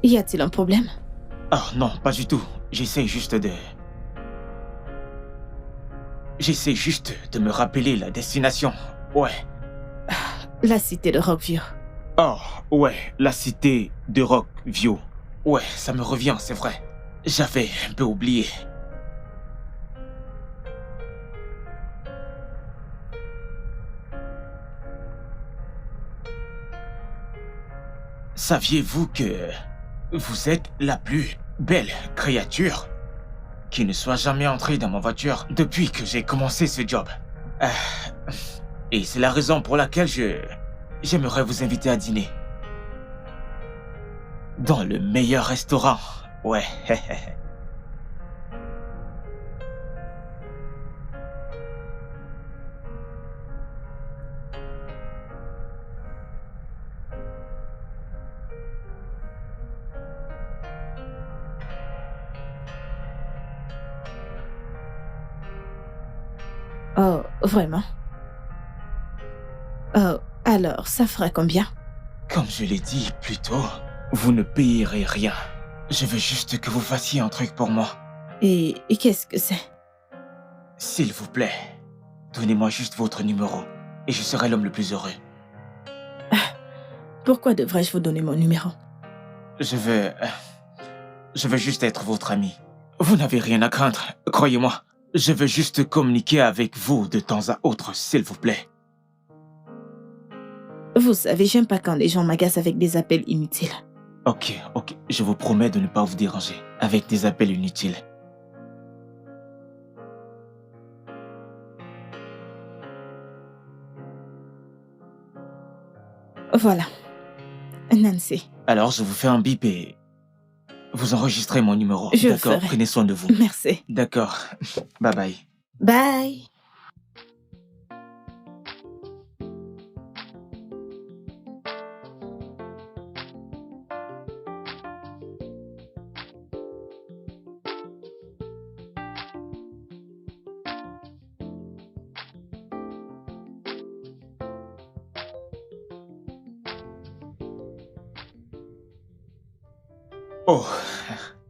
Y a-t-il un problème? Ah non, pas du tout. J'essaie juste de me rappeler la destination. Ouais. La cité de Rockview. Oh, ouais, la cité de Rockview. Ouais, ça me revient, c'est vrai. J'avais un peu oublié. Saviez-vous que vous êtes la plus belle créature qui ne soit jamais entrée dans ma voiture depuis que j'ai commencé ce job? Ah, et c'est la raison pour laquelle j'aimerais vous inviter à dîner. Dans le meilleur restaurant. Ouais. Oh, vraiment? Oh, alors, ça fera combien? Comme je l'ai dit plus tôt, vous ne payerez rien. Je veux juste que vous fassiez un truc pour moi. Et qu'est-ce que c'est? S'il vous plaît, donnez-moi juste votre numéro et je serai l'homme le plus heureux. Pourquoi devrais-je vous donner mon numéro? Je veux juste être votre ami. Vous n'avez rien à craindre, croyez-moi. Je veux juste communiquer avec vous de temps à autre, s'il vous plaît. Vous savez, j'aime pas quand les gens m'agacent avec des appels inutiles. Ok, je vous promets de ne pas vous déranger avec des appels inutiles. Voilà. Nancy. Alors je vous fais un bip et vous enregistrez mon numéro. Je le D'accord, ferai. prenez soin de vous. Merci. D'accord, bye bye. Bye. Oh.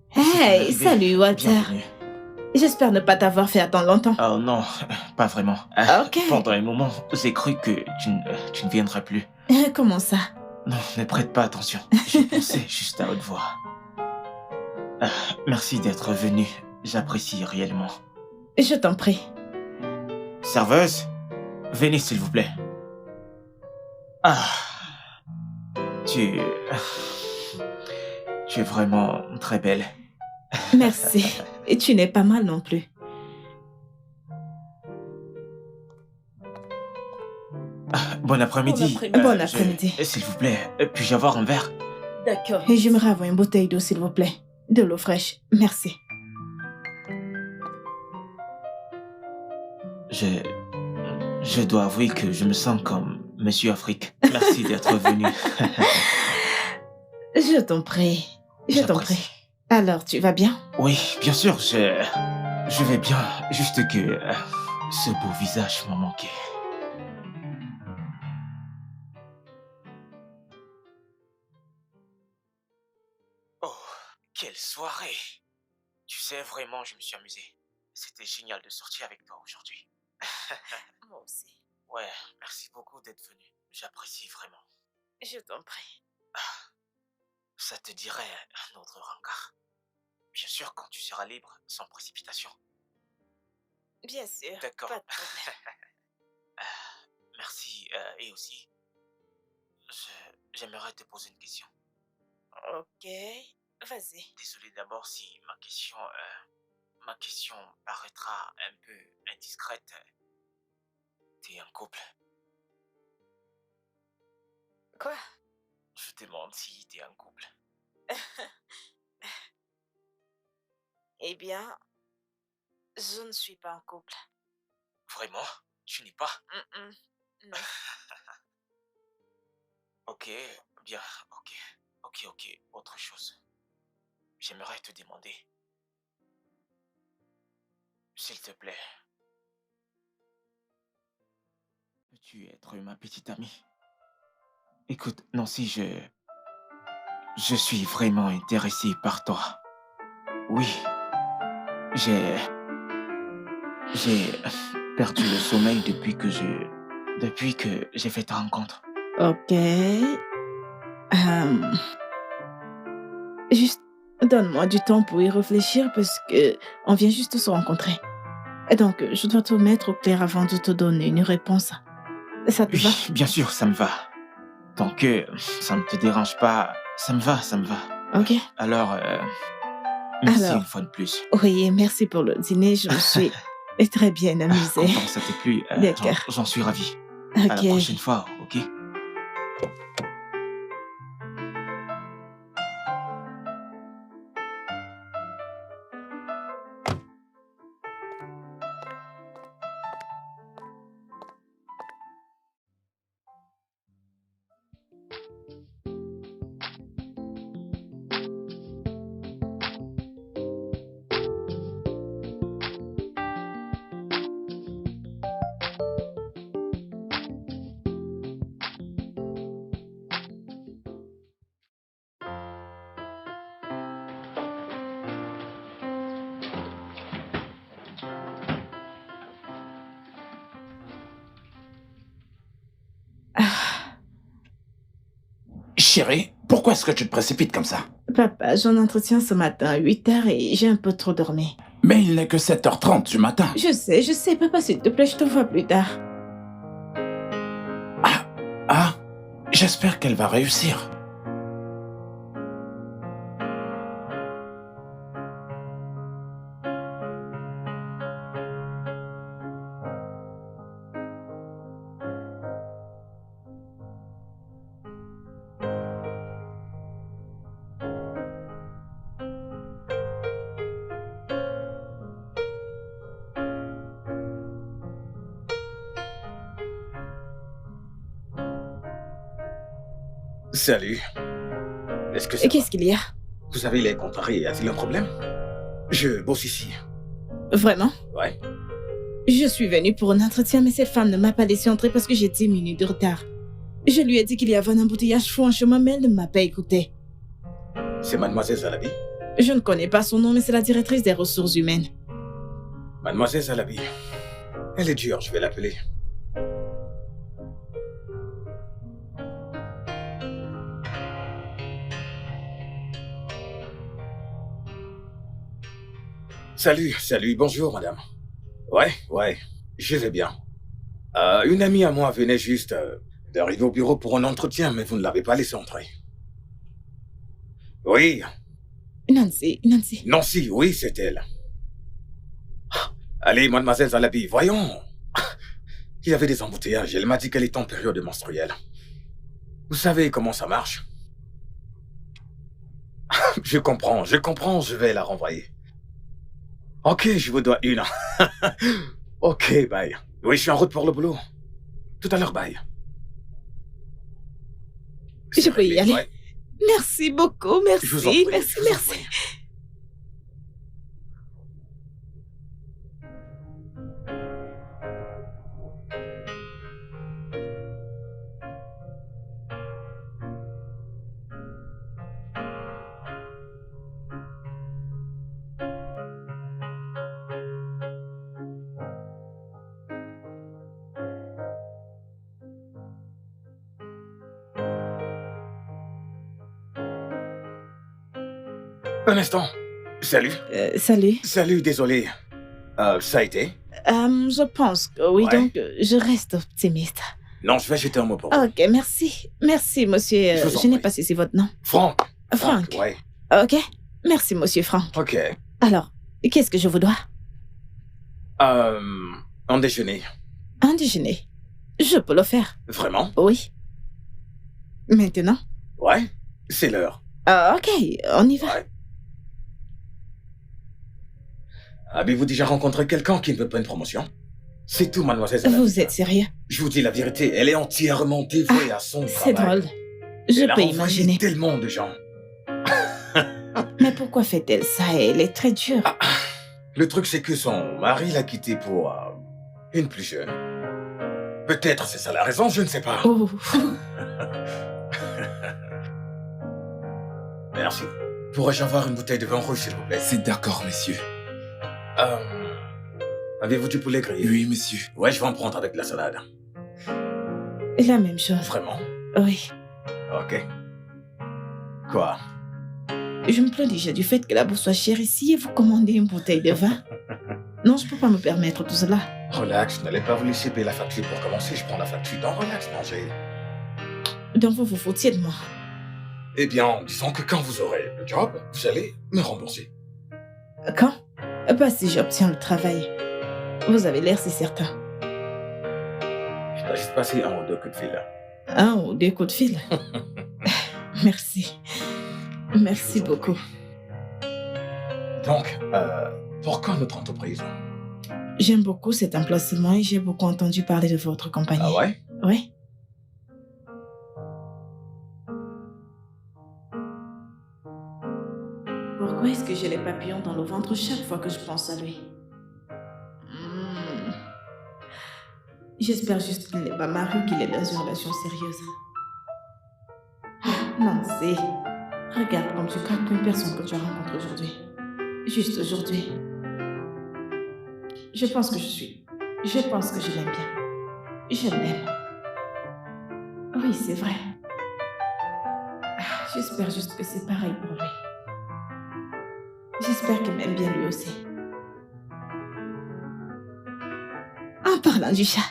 Hey, salut Walter. Bienvenue. J'espère ne pas t'avoir fait attendre longtemps. Oh non, pas vraiment. Ok. Pendant un moment, j'ai cru que tu ne viendrais plus. Comment ça? Non, ne prête pas attention. Je pensais juste à haute voix. Ah, merci d'être venu. J'apprécie réellement. Je t'en prie. Serveuse, venez s'il vous plaît. Ah, tu... Tu es vraiment très belle. Merci. Et tu n'es pas mal non plus. Bon après-midi. Bon après-midi. S'il vous plaît, puis-je avoir un verre? D'accord. Et j'aimerais avoir une bouteille d'eau, s'il vous plaît. De l'eau fraîche. Merci. Je dois avouer que je me sens comme Monsieur Afrique. Merci d'être venu. Je t'en prie. Je t'en prie. Alors, tu vas bien? Oui, bien sûr, je vais bien. Juste que ce beau visage m'a manqué. Oh, quelle soirée! Tu sais, vraiment, je me suis amusé. C'était génial de sortir avec toi aujourd'hui. Moi aussi. Ouais, merci beaucoup d'être venu. J'apprécie vraiment. Je t'en prie. Ça te dirait un autre rencard? Bien sûr, quand tu seras libre, sans précipitation. Bien sûr. D'accord. Pas de problème. Merci. Et aussi, j'aimerais te poser une question. Ok. Vas-y. Désolé d'abord si ma question paraîtra un peu indiscrète. T'es en couple? Quoi? Je te demande si t'es en couple. Eh bien, je ne suis pas en couple. Vraiment? Tu n'es pas? Non. Ok, bien, ok. Autre chose. J'aimerais te demander. S'il te plaît. Peux-tu être ma petite amie? Écoute, Nancy, je suis vraiment intéressé par toi. Oui, j'ai... J'ai perdu le sommeil depuis que j'ai fait ta rencontre. Ok. Juste, donne-moi du temps pour y réfléchir parce que on vient juste de se rencontrer. Et donc, je dois te mettre au clair avant de te donner une réponse. Ça te va? Oui, bien sûr, ça me va. Tant que ça ne te dérange pas, ça me va, ça me va. Ok. Alors, merci Alors. une fois de plus. Oui, merci pour le dîner. Je me suis très bien amusée. Content, ça t'est plu. D'accord. J'en suis ravi. À la Ok. prochaine fois, ok? Ah, Chérie, pourquoi est-ce que tu te précipites comme ça? papa, j'ai un entretien ce matin à 8h et j'ai un peu trop dormi. Mais il n'est que 7h30 du matin. Je sais, papa, s'il te plaît, je te vois plus tard. Ah, j'espère qu'elle va réussir. Salut. Est-ce que ça Et qu'est-ce qu'il y a? Vous avez l'air contrarié, y a-t-il un problème? Je bosse ici. Vraiment? Ouais. Je suis venue pour un entretien, mais cette femme ne m'a pas laissé entrer parce que j'ai 10 minutes de retard. Je lui ai dit qu'il y avait un embouteillage fou en chemin, mais elle ne m'a pas écouté. C'est Mademoiselle Zalabi? Je ne connais pas son nom, mais c'est la directrice des ressources humaines. Mademoiselle Zalabi. Elle est dure, je vais l'appeler. Salut, bonjour madame. Ouais, je vais bien. Une amie à moi venait juste d'arriver au bureau pour un entretien, mais vous ne l'avez pas laissé entrer. Oui, Nancy. Nancy, oui, c'est elle. Allez, mademoiselle Zalabi, voyons. Il y avait des embouteillages, elle m'a dit qu'elle est en période menstruelle. Vous savez comment ça marche? Je comprends, je vais la renvoyer. Ok, je vous dois une. Ok, bye. Oui, je suis en route pour le boulot. Tout à l'heure, bye. Je peux y aller? Ouais. Merci beaucoup, merci. Je vous en prie, merci, je vous en merci. prie. Un instant. Salut. Salut. Salut, désolé. Ça a été? Je pense que oui, Ouais. donc je reste optimiste. Non, je vais jeter un mot pour vous. Ok, merci. Merci, monsieur. Je vous en Je n'ai prie. pas saisi votre nom. Franck. Franck. Ouais. Ok. Merci, monsieur Franck. Ok. Alors, qu'est-ce que je vous dois? En déjeuner. Un déjeuner. Je peux le faire. Vraiment? Oui. Maintenant? Ouais. C'est l'heure. Ok, on y va. Ouais. Avez-vous déjà rencontré quelqu'un qui ne veut pas une promotion? C'est tout, mademoiselle Zalabi. Vous êtes sérieux? Je vous dis la vérité, elle est entièrement dévouée à son C'est travail. drôle. Je Elle a peux envoyé imaginer. tellement de gens. Mais pourquoi fait-elle ça? Elle est très dure. Le truc, c'est que son mari l'a quittée pour une plus jeune. Peut-être c'est ça la raison, je ne sais pas. Oh. Merci. Pourrais-je avoir une bouteille de vin rouge, s'il vous plaît? C'est d'accord, monsieur. Euh, Avez-vous du poulet grillé? Oui, monsieur. Ouais, je vais en prendre avec de la salade. La même chose. Vraiment? Oui. Ok. Quoi? Je me plains déjà du fait que la bourse soit chère ici et vous commandez une bouteille de vin. Non, je peux pas me permettre tout cela. Relax, n'allez pas vous laisser payer la facture pour commencer. Je prends la facture. Non, relax, mangez. Donc vous vous foutiez de moi. Eh bien, disons que quand vous aurez le job, vous allez me rembourser. Quand? Pas si j'obtiens le travail. Vous avez l'air si certain. Je dois juste passer un ou deux coups de fil. Un ou deux coups de fil. Merci. Merci Je vous en beaucoup. prie. Donc, pourquoi notre entreprise? J'aime beaucoup cet emplacement et j'ai beaucoup entendu parler de votre compagnie. Ah ouais? Oui. Pourquoi est-ce que j'ai les papillons dans le ventre chaque fois que je pense à lui? Hmm. J'espère juste qu'il n'est pas marié, qu'il est dans une relation sérieuse. Nancy, regarde comme tu craques une personne que tu as rencontrée aujourd'hui. Juste aujourd'hui. Je pense que je l'aime bien. Je l'aime. Oui, c'est vrai. J'espère juste que c'est pareil pour lui. J'espère qu'il m'aime bien lui aussi. En parlant du chat.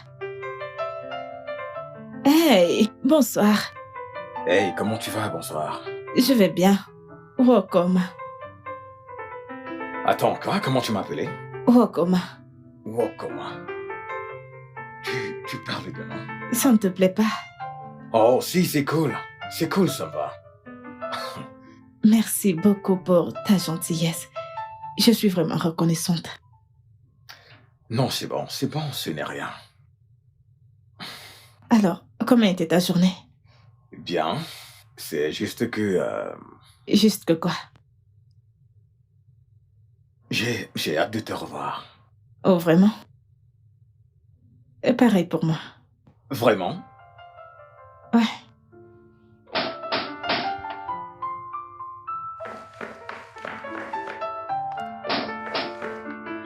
Hey, bonsoir. Hey, comment tu vas? Bonsoir. Je vais bien. Wokoma. Attends, quoi? Comment tu m'appelais? Wokoma. Oh, comment? Tu parles de nom? Ça ne te plaît pas? Oh, si, c'est cool. C'est cool, ça va. Merci beaucoup pour ta gentillesse. Je suis vraiment reconnaissante. Non, c'est bon, ce n'est rien. Alors, comment était ta journée? Bien. C'est juste que Juste que quoi? j'ai hâte de te revoir. Oh, vraiment? Pareil pour moi. Vraiment? Ouais.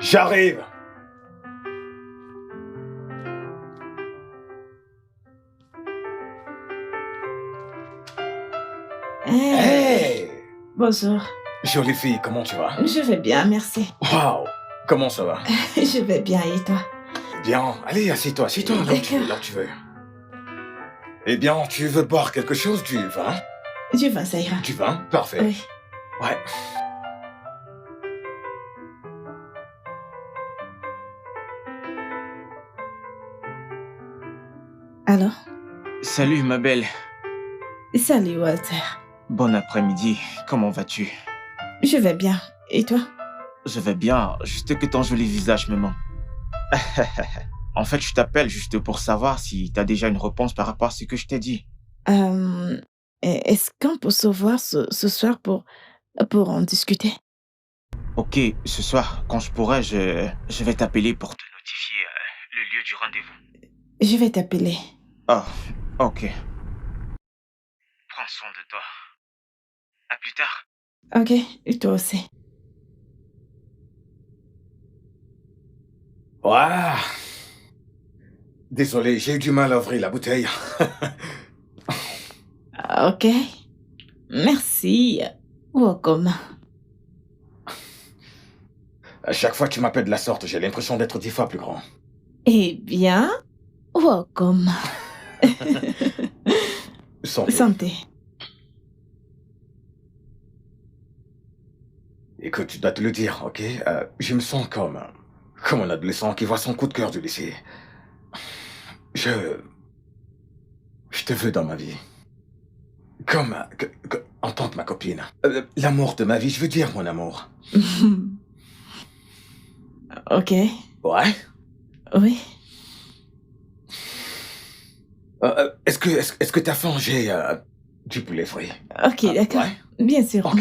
J'arrive! Hey, Hey! bonjour. Jolie fille, comment tu vas? Je vais bien, merci. Waouh! Comment ça va? Je vais bien, et toi? Bien, allez, assieds-toi, là où tu veux, là où tu veux. Eh bien, tu veux boire quelque chose? Du vin? Du vin, ça ira. Du vin? Parfait. Oui. Ouais. Alors? Salut ma belle. Salut, Walter. Bon après-midi. Comment vas-tu? Je vais bien. Et toi? Je vais bien, juste que ton joli visage me ment. En fait, je t'appelle juste pour savoir si t'as déjà une réponse par rapport à ce que je t'ai dit. Est-ce qu'on peut se voir ce soir pour en discuter? Ok, ce soir, quand je pourrai, je vais t'appeler pour te notifier le lieu du rendez-vous. Je vais t'appeler. Oh, ok. Prends soin de toi. À plus tard. Ok, et toi aussi. Ouah! Désolé, j'ai eu du mal à ouvrir la bouteille. Ok. Merci. Welcome. À chaque fois que tu m'appelles de la sorte, j'ai l'impression d'être 10 fois plus grand. Eh bien, welcome. Santé. Santé. Écoute, je dois te le dire, ok? Je me sens comme un adolescent qui voit son coup de cœur du lycée. Je te veux dans ma vie. Comme, en tant que ma copine. L'amour de ma vie, je veux dire mon amour. Ok. Ouais? Oui. Est-ce que t'as faim? J'ai du poulet frit. Ok, d'accord. Ouais? Bien sûr. Ok.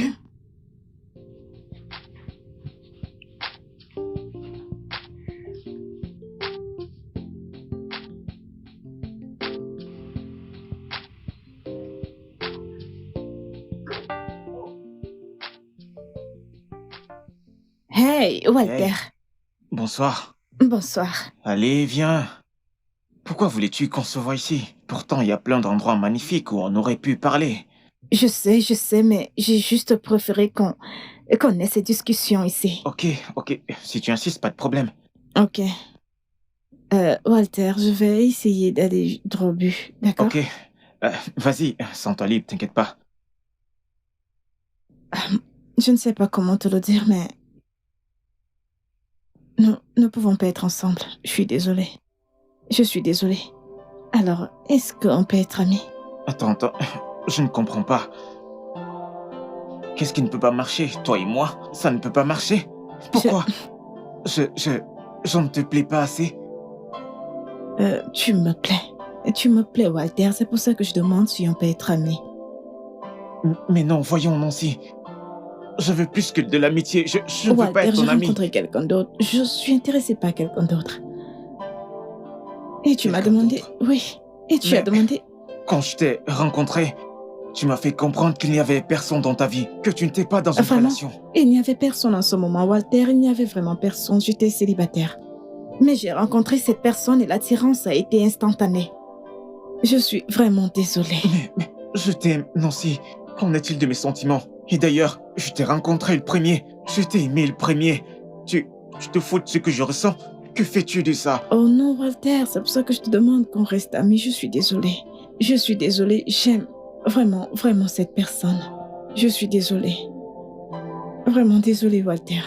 Hey, Walter. Hey, bonsoir. Bonsoir. Allez, viens. Pourquoi voulais-tu qu'on se voie ici? Pourtant, il y a plein d'endroits magnifiques où on aurait pu parler. Je sais, mais j'ai juste préféré qu'on ait cette discussion ici. Ok, ok. Si tu insistes, pas de problème. Ok. Walter, je vais essayer d'aller droit au but, d'accord? Ok. Vas-y, sens-toi libre, t'inquiète pas. Je ne sais pas comment te le dire, mais nous ne pouvons pas être ensemble. Je suis désolée. Je suis désolée. Alors, est-ce qu'on peut être amis? Attends, je ne comprends pas. Qu'est-ce qui ne peut pas marcher? Toi et moi, ça ne peut pas marcher? Je... Pourquoi? Je ne te plais pas assez? Tu me plais. Tu me plais, Walter. C'est pour ça que je demande si on peut être amis. Mais non, voyons, Nancy. Je veux plus que de l'amitié. Je ne veux pas Walter, être j'ai ton ami. rencontré quelqu'un d'autre. Je suis intéressée par quelqu'un d'autre. Et tu m'as Quelqu'un demandé... d'autre? Oui. Et tu as Mais demandé... quand je t'ai rencontré, tu m'as fait comprendre qu'il n'y avait personne dans ta vie, que tu n'étais pas dans une Vraiment, relation. il n'y avait personne en ce moment, Walter. Il n'y avait vraiment personne. J'étais célibataire. Mais j'ai rencontré cette personne et l'attirance a été instantanée. Je suis vraiment désolée. Mais je t'aime, Nancy. Qu'en est-il de mes sentiments? Et d'ailleurs, je t'ai rencontré le premier. Je t'ai aimé le premier. Tu te fous de ce que je ressens? Que fais-tu de ça? Oh non, Walter, c'est pour ça que je te demande qu'on reste amis. Je suis désolée. Je suis désolée. J'aime vraiment, vraiment cette personne. Je suis désolée. Vraiment désolée, Walter.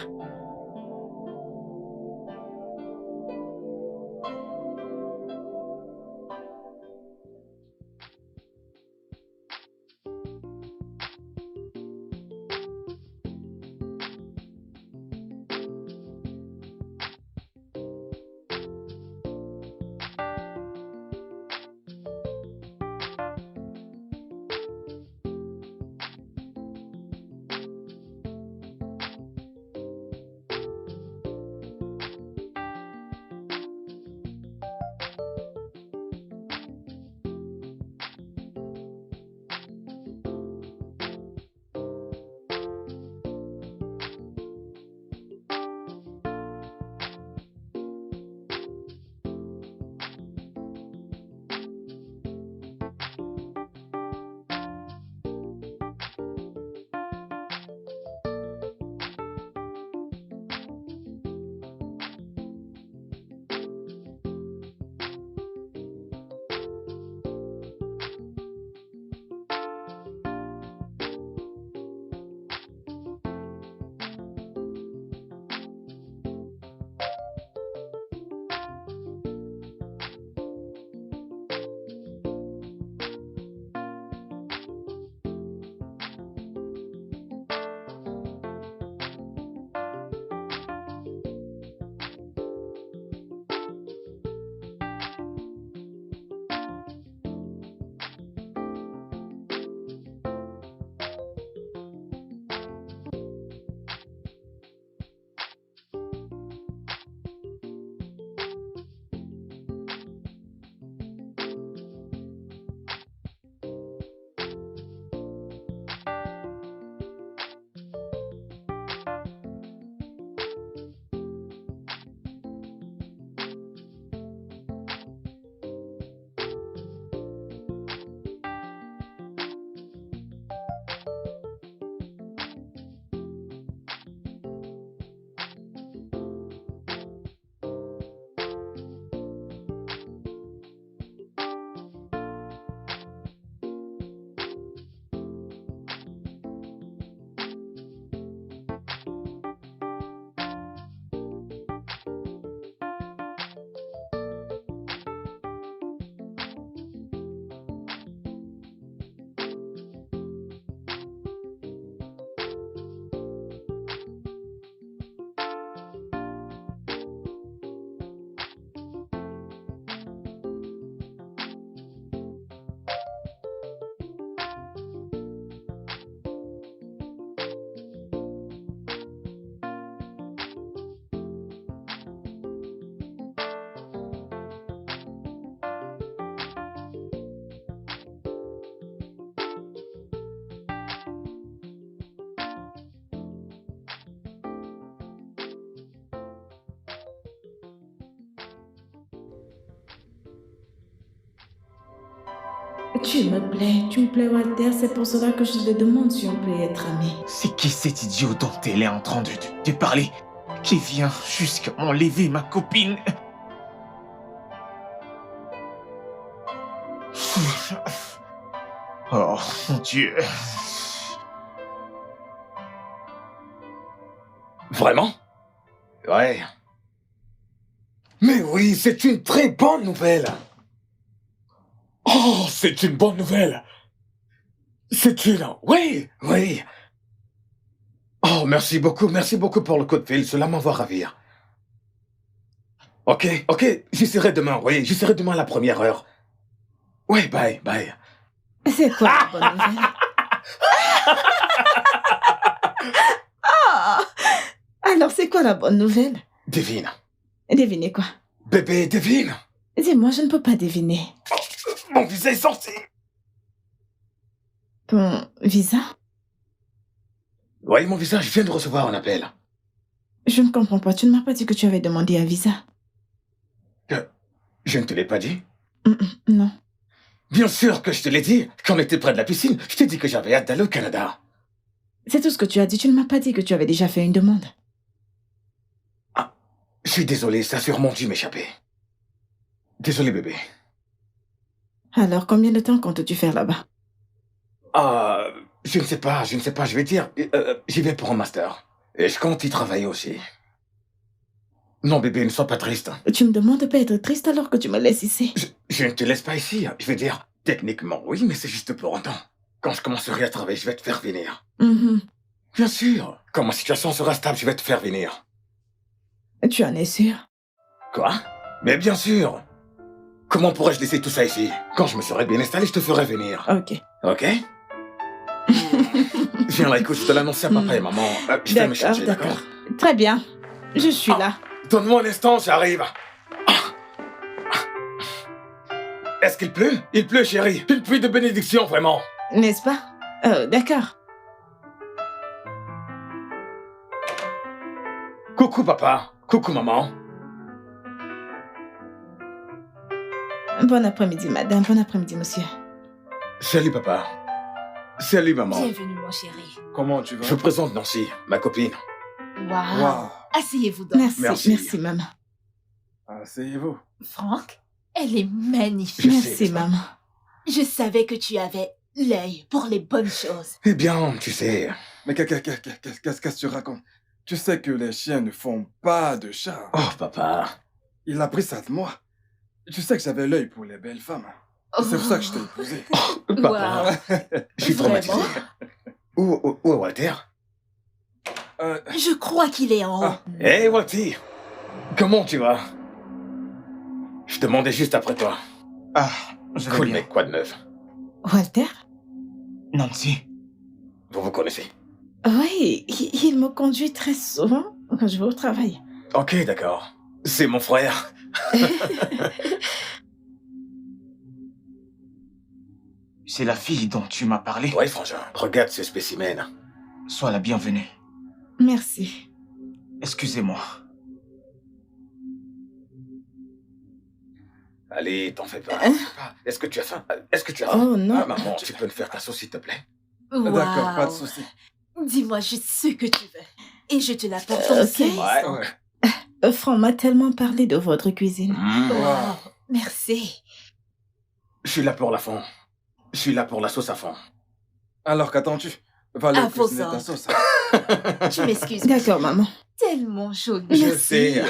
Tu me plais, Walter, c'est pour cela que je te demande si on peut être amis. C'est qui cet idiot dont elle est en train de parler, qui vient jusqu'à enlever ma copine? Oh mon Dieu. Vraiment? Ouais. Mais oui, c'est une très bonne nouvelle. Oh, c'est une bonne nouvelle. C'est une... Oui, oui. Oh, merci beaucoup pour le coup de fil, cela m'envoie ravir. Ok, j'essaierai demain, oui, j'essaierai demain à la première heure. Ouais, bye. C'est quoi la bonne nouvelle? Ah! Alors, c'est quoi la bonne nouvelle? Devine. Devinez quoi? Bébé, devine. Dis-moi, je ne peux pas deviner. Mon visa est sorti. Ton visa? Oui, mon visa, je viens de recevoir un appel. Je ne comprends pas. Tu ne m'as pas dit que tu avais demandé un visa. Je ne te l'ai pas dit? Non. Bien sûr que je te l'ai dit. Quand on était près de la piscine, je t'ai dit que j'avais hâte d'aller au Canada. C'est tout ce que tu as dit. Tu ne m'as pas dit que tu avais déjà fait une demande. Je suis désolé, ça a sûrement dû m'échapper. Désolé, bébé. Alors, combien de temps comptes-tu faire là-bas? Je ne sais pas, je vais dire. J'y vais pour un master. Et je compte y travailler aussi. Non, bébé, ne sois pas triste. Tu me demandes de pas être triste alors que tu me laisses ici. Je ne te laisse pas ici. Je vais dire, techniquement, oui, mais c'est juste pour un temps. Quand je commencerai à travailler, je vais te faire venir. Bien sûr. Quand ma situation sera stable, je vais te faire venir. Tu en es sûr? Quoi? Mais bien sûr. Comment pourrais-je laisser tout ça ici? Quand je me serai bien installé, je te ferai venir. Ok. Viens là, écoute, je te l'annonce à papa et maman. Je vais me chercher, d'accord? Très bien. Je suis là. Donne-moi un instant, j'arrive. Est-ce qu'il pleut? Il pleut, chérie. Une pluie de bénédiction, vraiment. N'est-ce pas? D'accord. Coucou, papa. Coucou, maman. Bon après-midi, madame. Bon après-midi, monsieur. Salut, papa. Salut, maman. Bienvenue, mon chéri. Comment tu vas? Je vous présente Nancy, ma copine. Waouh. Wow. Asseyez-vous donc. Merci, maman. Asseyez-vous. Franck, elle est magnifique. Je sais, Merci, n'est-ce pas? maman. Je savais que tu avais l'œil pour les bonnes choses. Eh bien, tu sais... Mais qu'est-ce que tu racontes? Tu sais que les chiens ne font pas de chat. Oh, papa. Il a pris ça de moi. Tu sais que j'avais l'œil pour les belles femmes. C'est pour ça que je t'ai épousé. Papa. Je suis traumatisé. Vraiment? Où est Walter? Je crois qu'il est en haut. Hey, Walter. Comment tu vas? Je demandais juste après toi. Ah, je vais Cool, bien. mec, quoi de neuf? Walter? Nancy, Vous connaissez? Oui, il me conduit très souvent quand je vais au travail. Ok, d'accord. C'est mon frère. c'est la fille dont tu m'as parlé. Ouais, frangin. Regarde ce spécimen. Sois la bienvenue. Merci. Excusez-moi. Allez, t'en fais pas. Hein? Est-ce que tu as faim? Est-ce que tu as faim? Oh non. Ah, maman, tu peux me faire ta sauce, s'il te plaît? D'accord, pas de Waouh. souci. Dis-moi juste ce que tu veux. Et je te l'apporte Ok. en série. Franck m'a tellement parlé de votre cuisine. Waouh. Merci. Je suis là pour la fond. Je suis là pour la sauce à fond. Alors qu'attends-tu? Va aller Un faux cuisiner ta sang. sauce. Tu m'excuses. D'accord, maman. Tellement jolie. Je Merci. sais.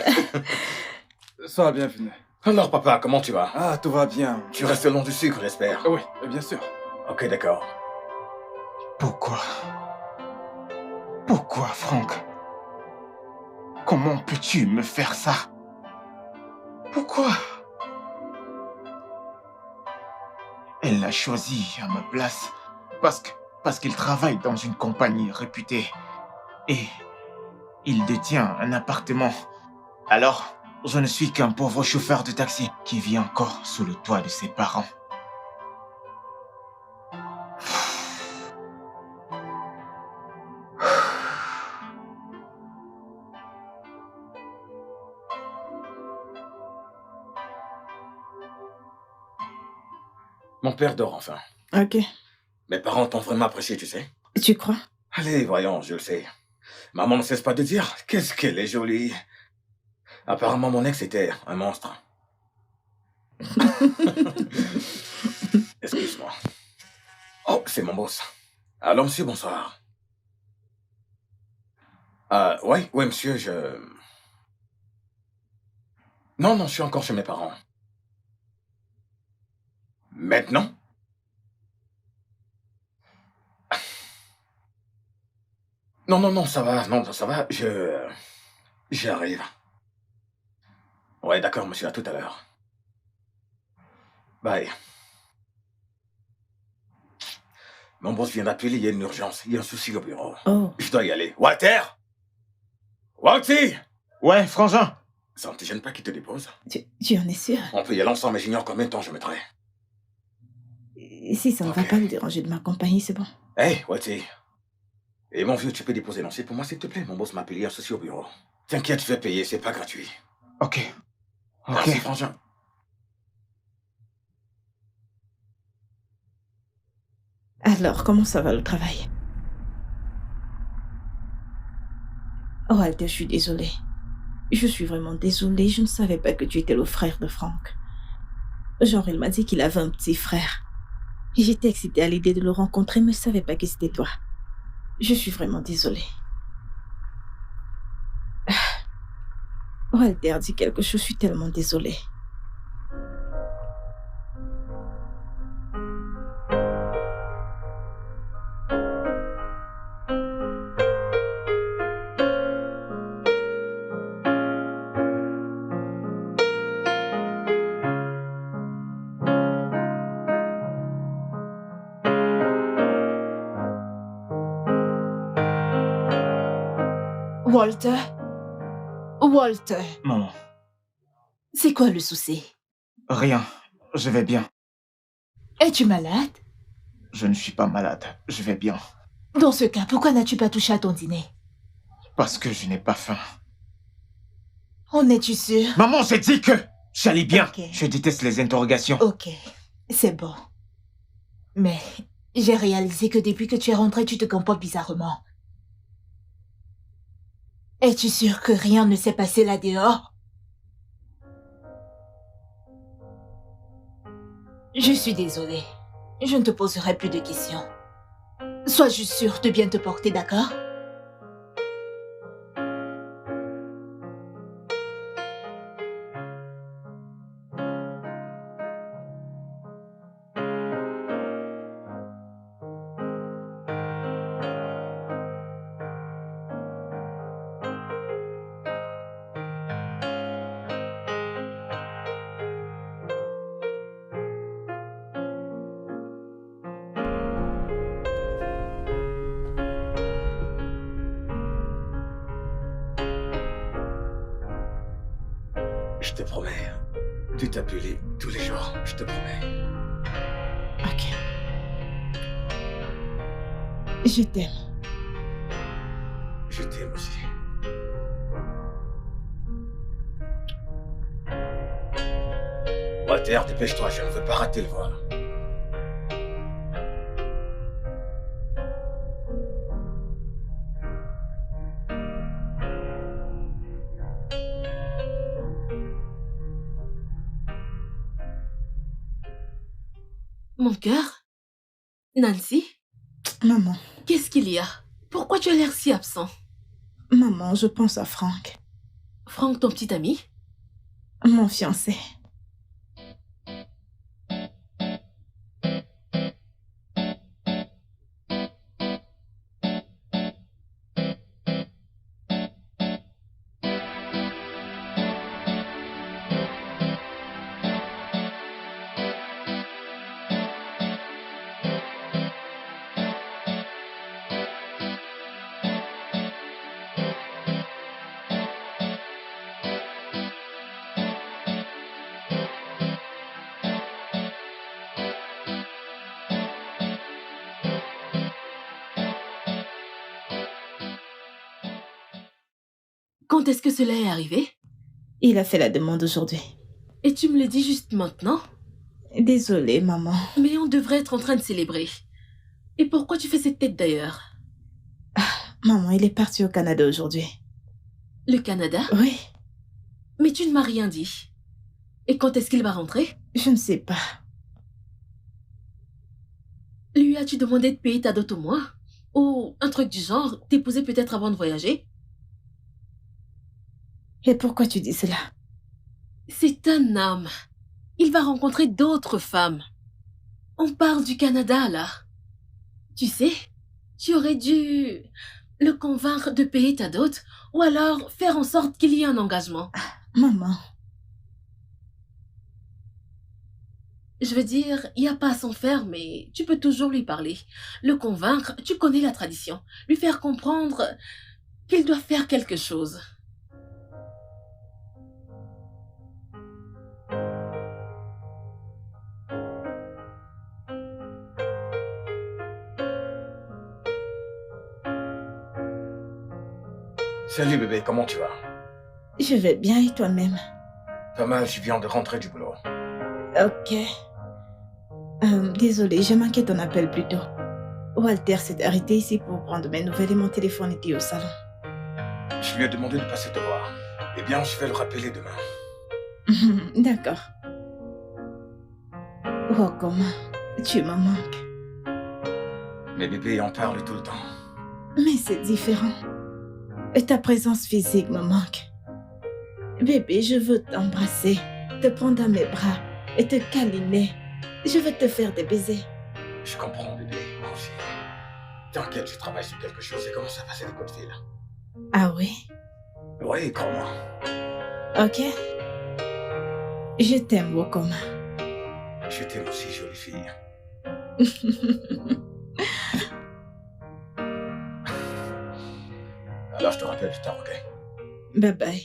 Sois la bienvenue. Alors, papa, comment tu vas? Ah, tout va bien. Tu restes long du sucre, j'espère. Oui, bien sûr. Ok, d'accord. Pourquoi? Pourquoi, Franck? Comment peux-tu me faire ça? Pourquoi? Elle a choisi à ma place parce qu'il travaille dans une compagnie réputée et il détient un appartement. Alors, je ne suis qu'un pauvre chauffeur de taxi qui vit encore sous le toit de ses parents. Mon père dort enfin. Ok. Mes parents t'ont vraiment apprécié, tu sais. Tu crois? Allez, voyons, je le sais. Maman ne cesse pas de dire qu'est-ce qu'elle est jolie. Apparemment, mon ex était un monstre. Excuse-moi. Oh, c'est mon boss. Alors, monsieur, bonsoir. Ouais, monsieur, Non, je suis encore chez mes parents. Maintenant? Non, ça va, ça va, J'arrive. Ouais, d'accord, monsieur, à tout à l'heure. Bye. Mon boss vient d'appeler, il y a une urgence, il y a un souci au bureau. Oh. Je dois y aller. Walter! Walter! Ouais, frangin. Ça ne te gêne pas qu'il te dépose? Tu en es sûr? On peut y aller ensemble, mais j'ignore combien de temps je mettrai. Si ça ne va Ok. pas me déranger de m'accompagner, c'est bon. Hey, Walter. Et mon vieux, tu peux déposer lancier pour moi, s'il te plaît? Mon boss m'a appelé, il y a un souci au bureau. T'inquiète, je vais payer, c'est pas gratuit. Ok. Merci, frangin. Alors, comment ça va le travail? Oh, Walter, je suis désolée. Je suis vraiment désolée. Je ne savais pas que tu étais le frère de Franck. Genre, il m'a dit qu'il avait un petit frère. Et j'étais excitée à l'idée de le rencontrer, mais je ne savais pas que c'était toi. Je suis vraiment désolée. Walter dit quelque chose, je suis tellement désolée. Walter? Walter, Maman, c'est quoi le souci? rien. Je vais bien. Es-tu malade? Je ne suis pas malade. Je vais bien. Dans ce cas, pourquoi n'as-tu pas touché à ton dîner? Parce que je n'ai pas faim. En es-tu sûr? Maman, j'ai dit que j'allais bien. Ok. Je déteste les interrogations. Ok, c'est bon. Mais j'ai réalisé que depuis que tu es rentré, tu te comportes bizarrement. Es-tu sûr que rien ne s'est passé là dehors? Je suis désolée. Je ne te poserai plus de questions. Sois juste sûr de bien te porter, d'accord? Je te promets de t'appeler tous les jours, je te promets. Ok. Je t'aime. Je t'aime aussi. Walter, dépêche-toi, je ne veux pas rater le vol. Mon cœur? Nancy? Maman, Qu'est-ce qu'il y a? Pourquoi tu as l'air si absent? maman, je pense à Franck, Franck, ton petit ami? mon fiancé. Quand est-ce que cela est arrivé? Il a fait la demande aujourd'hui. Et tu me le dis juste maintenant? Désolée, maman. Mais on devrait être en train de célébrer. Et pourquoi tu fais cette tête d'ailleurs? Maman, il est parti au Canada aujourd'hui. Le Canada? Oui, Mais tu ne m'as rien dit. Et quand est-ce qu'il va rentrer? je ne sais pas. Lui as-tu demandé de payer ta dot au moins? Ou un truc du genre, t'épouser peut-être avant de voyager? Et pourquoi tu dis cela? C'est un homme. Il va rencontrer d'autres femmes. On parle du Canada, là. Tu sais, tu aurais dû le convaincre de payer ta dot, ou alors faire en sorte qu'il y ait un engagement. Maman, Je veux dire, il n'y a pas à s'en faire, mais tu peux toujours lui parler. Le convaincre, tu connais la tradition. Lui faire comprendre qu'il doit faire quelque chose. Salut bébé, comment tu vas? je vais bien et toi-même? Pas mal, je viens de rentrer du boulot. Ok. Désolée, j'ai manqué ton appel plus tôt. Walter s'est arrêté ici pour prendre mes nouvelles et mon téléphone était au salon. Je lui ai demandé de passer te voir. Eh bien, je vais le rappeler demain. D'accord. Oh, comment tu me manques. Mais bébé en parle tout le temps. Mais c'est différent. Et ta présence physique me manque. Bébé, je veux t'embrasser, te prendre dans mes bras et te câliner. Je veux te faire des baisers. Je comprends bébé, moi aussi. T'inquiète, je travaille sur quelque chose et commence à passer des coups de fil. Ah oui? Oui, crois-moi. Ok. Je t'aime, Wokoma. Je t'aime aussi, jolie fille. Alors, je te rappelle plus tard, ok? Bye bye.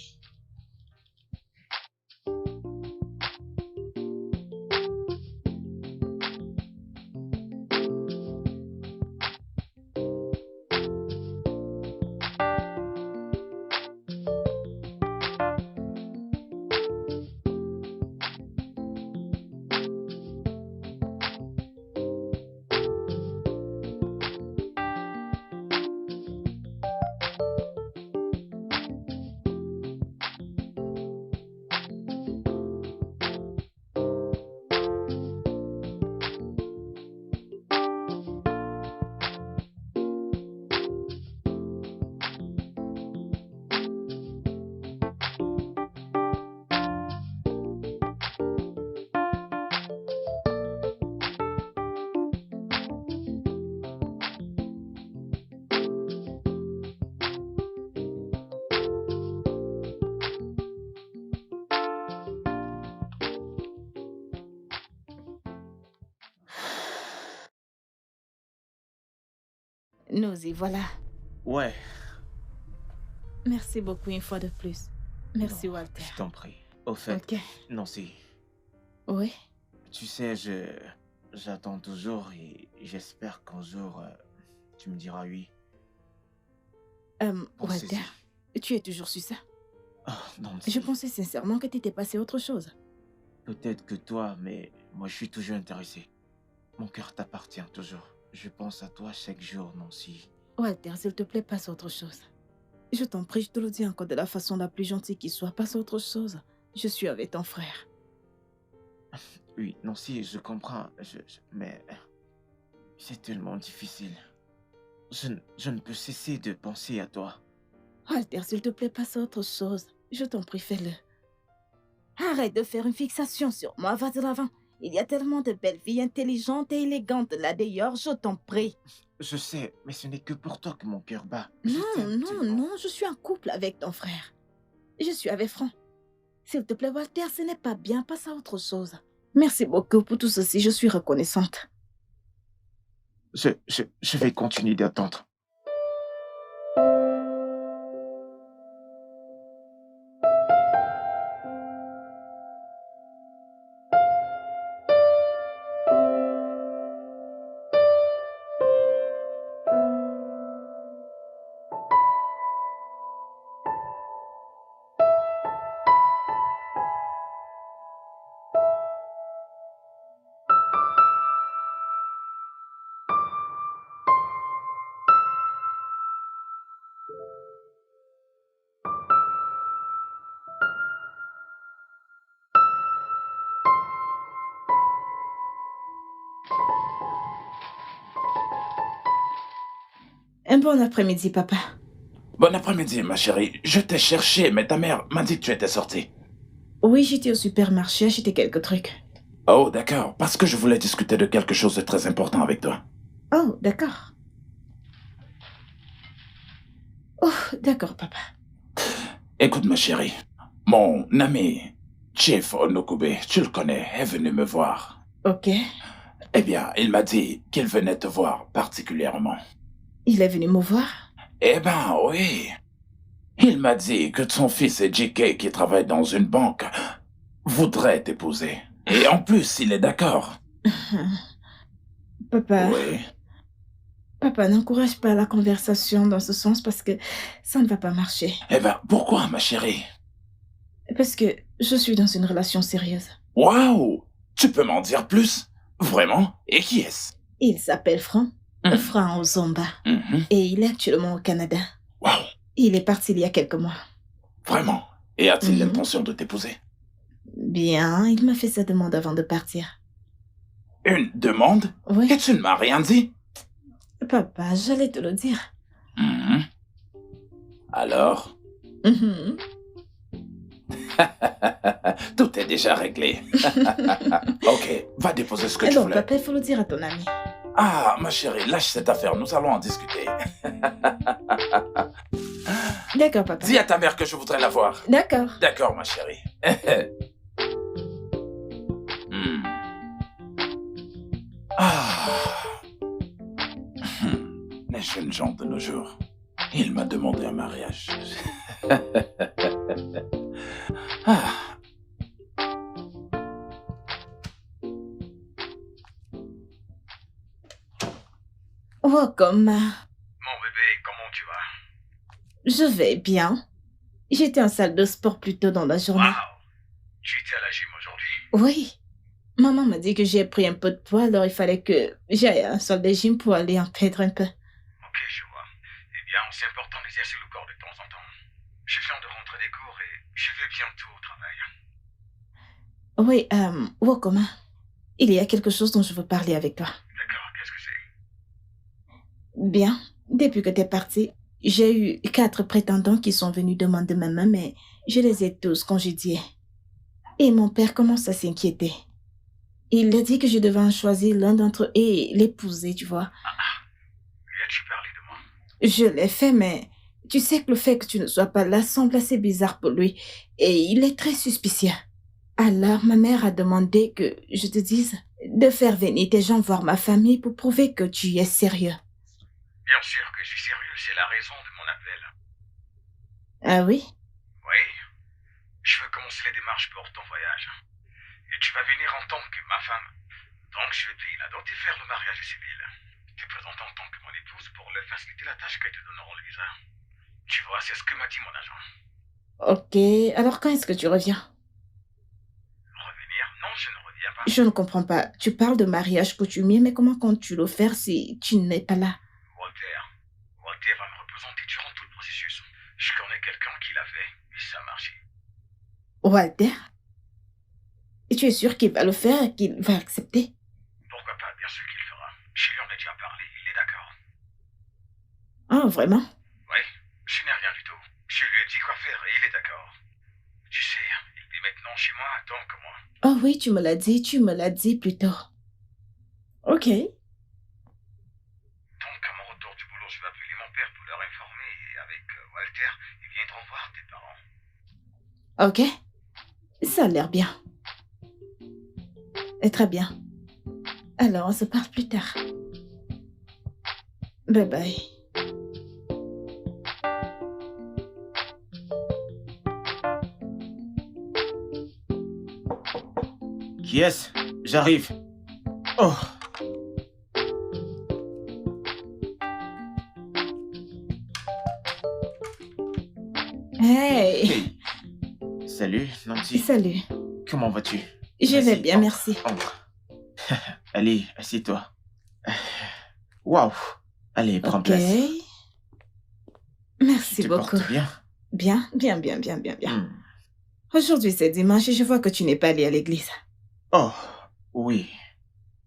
Nous y voilà. Ouais, Merci beaucoup une fois de plus. Merci, non, Walter. je t'en prie. Au fait, Ok. Nancy, Oui. tu sais, j'attends toujours et j'espère qu'un jour, tu me diras oui. Walter, Pensez-y. tu es toujours sur ça. Oh, Nancy, Je pensais sincèrement que t'étais passé à autre chose. peut-être que toi, mais moi je suis toujours intéressé. Mon cœur t'appartient toujours. Je pense à toi chaque jour, Nancy. Walter, s'il te plaît, passe à autre chose. Je t'en prie, je te le dis encore de la façon la plus gentille qui soit. Passe à autre chose. Je suis avec ton frère. Oui, Nancy, je comprends, mais c'est tellement difficile. Je ne peux cesser de penser à toi. Walter, s'il te plaît, passe à autre chose. Je t'en prie, fais-le. Arrête de faire une fixation sur moi, va de l'avant. Il y a tellement de belles filles intelligentes et élégantes là d'ailleurs, je t'en prie. Je sais, mais ce n'est que pour toi que mon cœur bat. Je Non, t'aime non, tellement. non, je suis en couple avec ton frère. Je suis avec Franck. S'il te plaît, Walter, ce n'est pas bien, passe à autre chose. Merci beaucoup pour tout ceci, je suis reconnaissante. Je vais continuer d'attendre. Un bon après-midi, papa. Bon après-midi, ma chérie. Je t'ai cherché, mais ta mère m'a dit que tu étais sortie. Oui, j'étais au supermarché acheter quelques trucs. Oh, d'accord. Parce que je voulais discuter de quelque chose de très important avec toi. Oh, d'accord. Oh, d'accord, papa. Écoute, ma chérie. Mon ami, Chief Onokube, tu le connais, est venu me voir. Ok. Eh bien, il m'a dit qu'il venait te voir particulièrement. Il est venu me voir? Eh ben, oui. Il m'a dit que son fils JK, qui travaille dans une banque, voudrait t'épouser. Et en plus, il est d'accord. Papa, Oui. papa, n'encourage pas la conversation dans ce sens parce que ça ne va pas marcher. Eh ben, pourquoi, ma chérie? Parce que je suis dans une relation sérieuse. Waouh! Tu peux m'en dire plus? Vraiment? Et qui est-ce? Il s'appelle Franck. Mhm. Franck Ozomba. Mhm. Et il est actuellement au Canada. Waouh! Il est parti il y a quelques mois. Vraiment? Et a-t-il Mhm. l'intention de t'épouser? Bien, il m'a fait sa demande avant de partir. Une demande? Oui. Et tu ne m'as rien dit? Papa, j'allais te le dire. Mhm. Alors? Mhm. Tout est déjà réglé. Ok, va déposer ce que tu Non, voulais. papa, il faut le dire à ton ami. Ah, ma chérie, lâche cette affaire, nous allons en discuter. D'accord, papa. Dis à ta mère que je voudrais la voir. D'accord. D'accord, ma chérie. Hmm. Ah. Les jeunes gens de nos jours. Il m'a demandé un mariage. Ah. Welcome. Mon bébé, comment tu vas? Je vais bien. J'étais en salle de sport plus tôt dans la journée. Waouh! Tu étais à la gym aujourd'hui? Oui. Maman m'a dit que j'ai pris un peu de poids, alors il fallait que j'aille à la salle de gym pour aller en perdre un peu. Ok, je vois. Eh bien, c'est important d'exercer le corps de temps en temps. Je viens de rentrer des cours et je vais bientôt au travail. Oui, Wokoma, il y a quelque chose dont je veux parler avec toi. D'accord, qu'est-ce que c'est? Bien, depuis que t'es parti, j'ai eu 4 prétendants qui sont venus demander ma main, mais je les ai tous congédiés. Et mon père commence à s'inquiéter. Il a dit que je devais en choisir l'un d'entre eux et l'épouser, tu vois. Lui as-tu parlé de moi? Je l'ai fait, mais tu sais que le fait que tu ne sois pas là semble assez bizarre pour lui. Et il est très suspicieux. Alors, ma mère a demandé que je te dise de faire venir tes gens voir ma famille pour prouver que tu es sérieux. Bien sûr que je suis sérieux, c'est la raison de mon appel. Ah oui? Oui, je veux commencer les démarches pour ton voyage. Et tu vas venir en tant que ma femme. Donc je vais te payer la dot et faire le mariage civil. Te présenter en tant que mon épouse pour leur faciliter la tâche qu'ils te donneront le visa. Tu vois, c'est ce que m'a dit mon agent. Ok, alors quand est-ce que tu reviens? Revenir? Non, je ne reviens pas. Je ne comprends pas. Tu parles de mariage coutumier, mais comment comptes-tu le faire si tu n'es pas là? Walter va me représenter durant tout le processus. Je connais quelqu'un qui l'a fait et ça a marché. Walter? Et tu es sûr qu'il va le faire et qu'il va accepter? Pourquoi pas, bien sûr qu'il le fera. Je lui en ai déjà parlé, il est d'accord. Ah, vraiment? Oui, je n'ai rien du tout. Je lui ai dit quoi faire et il est d'accord. Tu sais, il vit maintenant chez moi tant que moi. Oh oui, tu me l'as dit plus tôt. Ok. Donc, à mon retour du boulot, je vais appeler mon père pour leur informer et avec Walter, ils viendront voir tes parents. Ok. Ça a l'air bien. Et très bien. Alors, on se parle plus tard. Bye bye. Qui est-ce? J'arrive. Oh. Hey! Hey. Salut, Nancy. Salut. Comment vas-tu? Je vais Vas-y, bien, entre, merci. Entre. Allez, assieds-toi. Waouh. Allez, prends Ok. place. Merci Tu te beaucoup. portes bien? Bien. Hmm. Aujourd'hui, c'est dimanche et je vois que tu n'es pas allé à l'église. Oh, oui.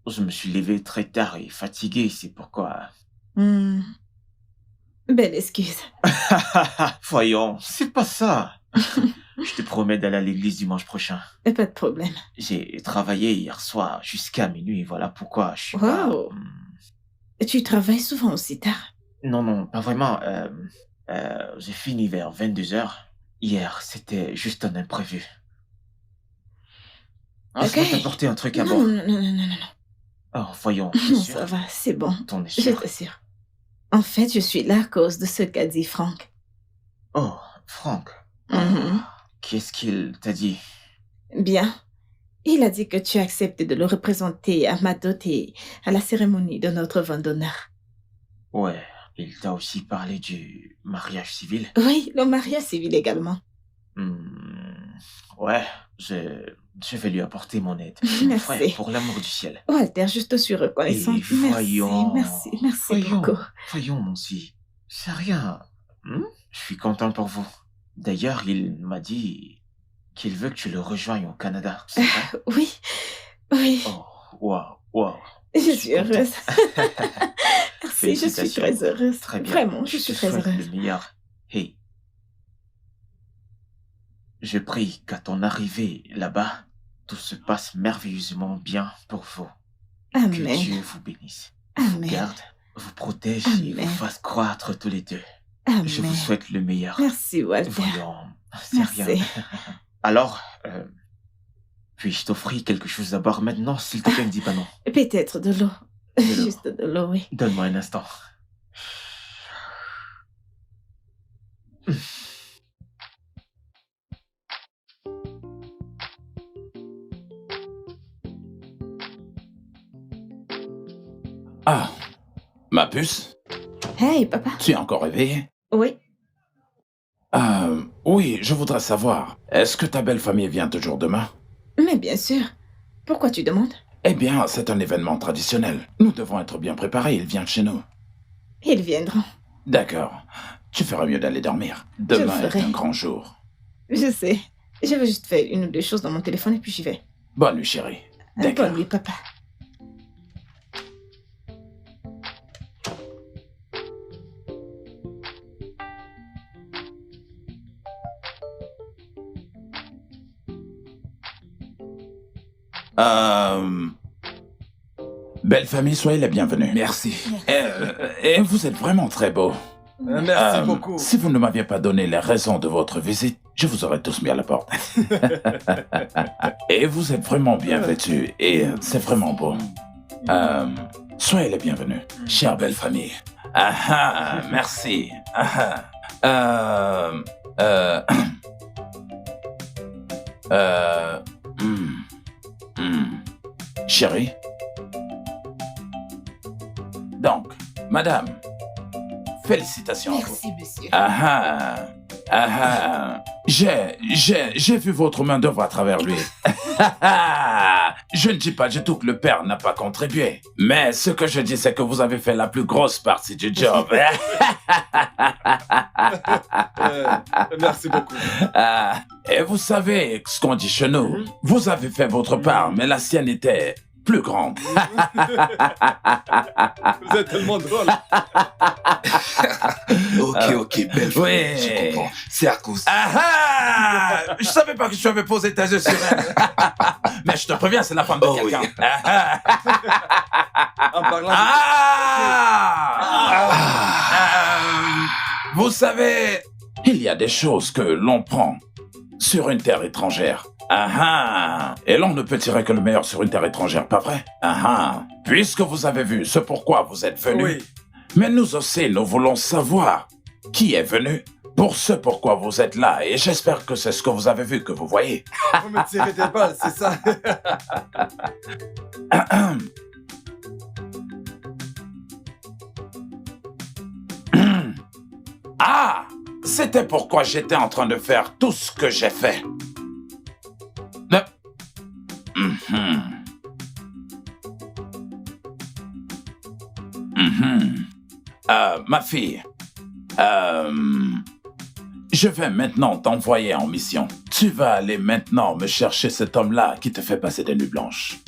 Je me suis levé très tard et fatigué, c'est pourquoi... Hmm. Belle excuse. Voyons, c'est pas ça. Je te promets d'aller à l'église dimanche prochain. Pas de problème. J'ai travaillé hier soir jusqu'à minuit, voilà pourquoi je suis pas... Wow. Tu travailles souvent aussi tard. Non, pas vraiment. J'ai fini vers 22h. Hier, c'était juste un imprévu. Ah, Ok. je vais t'apporter un truc à Non, bord. non. Oh, voyons, t'es Non, sûr? ça va, c'est bon. T'en es Je sûr? t'assure. En fait, je suis là à cause de ce qu'a dit Franck. Oh, Franck, Mhm. qu'est-ce qu'il t'a dit? Bien. Il a dit que tu acceptes de le représenter à ma dot et à la cérémonie de notre vin d'honneur. Ouais, il t'a aussi parlé du mariage civil? Oui, le mariage civil également. Ouais, je vais lui apporter mon aide. Merci. Frère, pour l'amour du ciel. Walter, je te suis reconnaissante. Et voyons. Merci Voyons, beaucoup. voyons, mon si. C'est rien. Je suis content pour vous. D'ailleurs, il m'a dit qu'il veut que tu le rejoignes au Canada. C'est vrai? Oui, oui, Oh, waouh. je je suis suis content. heureuse. Merci, je suis Félicitations. très heureuse. Très bien. Vraiment, je suis te très souhaite heureuse. le meilleur. Hey. Je prie qu'à ton arrivée là-bas, tout se passe merveilleusement bien pour vous. Que Amen. Dieu vous bénisse, vous Amen. garde, vous protège et Amen. vous fasse croître tous les deux. Amen. Je vous souhaite le meilleur. Merci, Walter. Voyons, c'est Merci. rien. Alors, puis-je t'offrir quelque chose à boire maintenant, s'il te plaît, ne dis pas non. Peut-être de l'eau. De l'eau. Juste de l'eau, oui. Donne-moi un instant. Ah, ma puce, Hey, papa. tu es encore réveillée? Oui. Oui, je voudrais savoir, est-ce que ta belle famille vient toujours demain? Mais bien sûr. Pourquoi tu demandes? Eh bien, c'est un événement traditionnel. Nous devons être bien préparés, il vient de chez nous. Ils viendront. D'accord. Tu feras mieux d'aller dormir. Demain est ferai. un grand jour. Je sais. Je veux juste faire une ou deux choses dans mon téléphone et puis j'y vais. Bonne nuit, chérie. D'accord. Bonne nuit, papa. Belle famille, soyez les bienvenus. Merci. Et vous êtes vraiment très beaux. Merci beaucoup. Si vous ne m'aviez pas donné les raisons de votre visite, je vous aurais tous mis à la porte. Et vous êtes vraiment bien vêtus et c'est vraiment beau. Soyez les bienvenus, chère belle famille. Merci. Chérie. Donc, madame, félicitations à vous. Merci, monsieur. J'ai vu votre main d'œuvre à travers lui. Je ne dis pas du tout que le père n'a pas contribué. Mais ce que je dis, c'est que vous avez fait la plus grosse partie du job. Merci beaucoup. Et vous savez ce qu'on dit chez nous. Vous avez fait votre part, mais la sienne était plus grande. Vous êtes tellement drôle. Ok, belle famille, je comprends. C'est à cause. Je savais pas que tu avais posé tes yeux sur elle. Mais je te préviens, c'est la femme de quelqu'un. En parlant Vous savez, il y a des choses que l'on prend sur une terre étrangère. Et l'on ne peut tirer que le meilleur sur une terre étrangère, pas vrai? Puisque vous avez vu ce pourquoi vous êtes venu, Oui. mais nous aussi, nous voulons savoir qui est venu pour ce pourquoi vous êtes là. Et j'espère que c'est ce que vous avez vu que vous voyez. Vous me tirez des balles, c'est ça. Ah, c'était pourquoi j'étais en train de faire tout ce que j'ai fait. Ma fille, je vais maintenant t'envoyer en mission. Tu vas aller maintenant me chercher cet homme-là qui te fait passer des nuits blanches.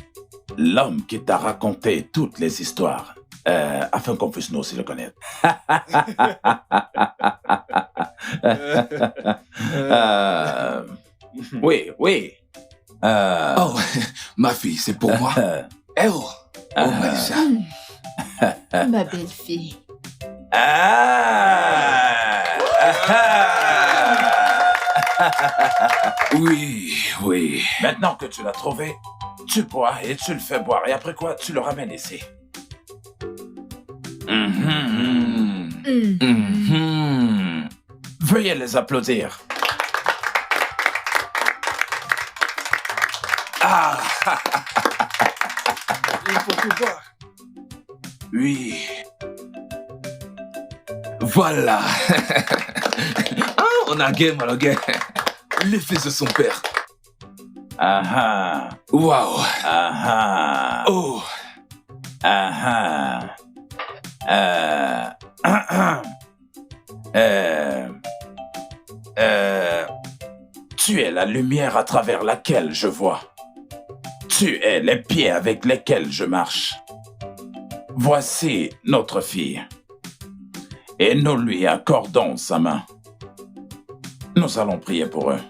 L'homme qui t'a raconté toutes les histoires. afin qu'on puisse nous aussi le connaître. Oui, oui. Oh, ma fille, c'est pour moi. Eh oh! Oh, Maïssa. Ma belle-fille. Oui, oui. Maintenant que tu l'as trouvé, tu bois et tu le fais boire. Et après quoi, tu le ramènes ici. Veuillez les applaudir. Ah! Il faut tout boire. Oui. Voilà. Ah, on a game, alors game. Les fils de son père. Ah Waouh. ah. Oh. Ah Tu es la lumière à travers laquelle je vois. Tu es les pieds avec lesquels je marche. Voici notre fille. Et nous lui accordons sa main. Nous allons prier pour eux.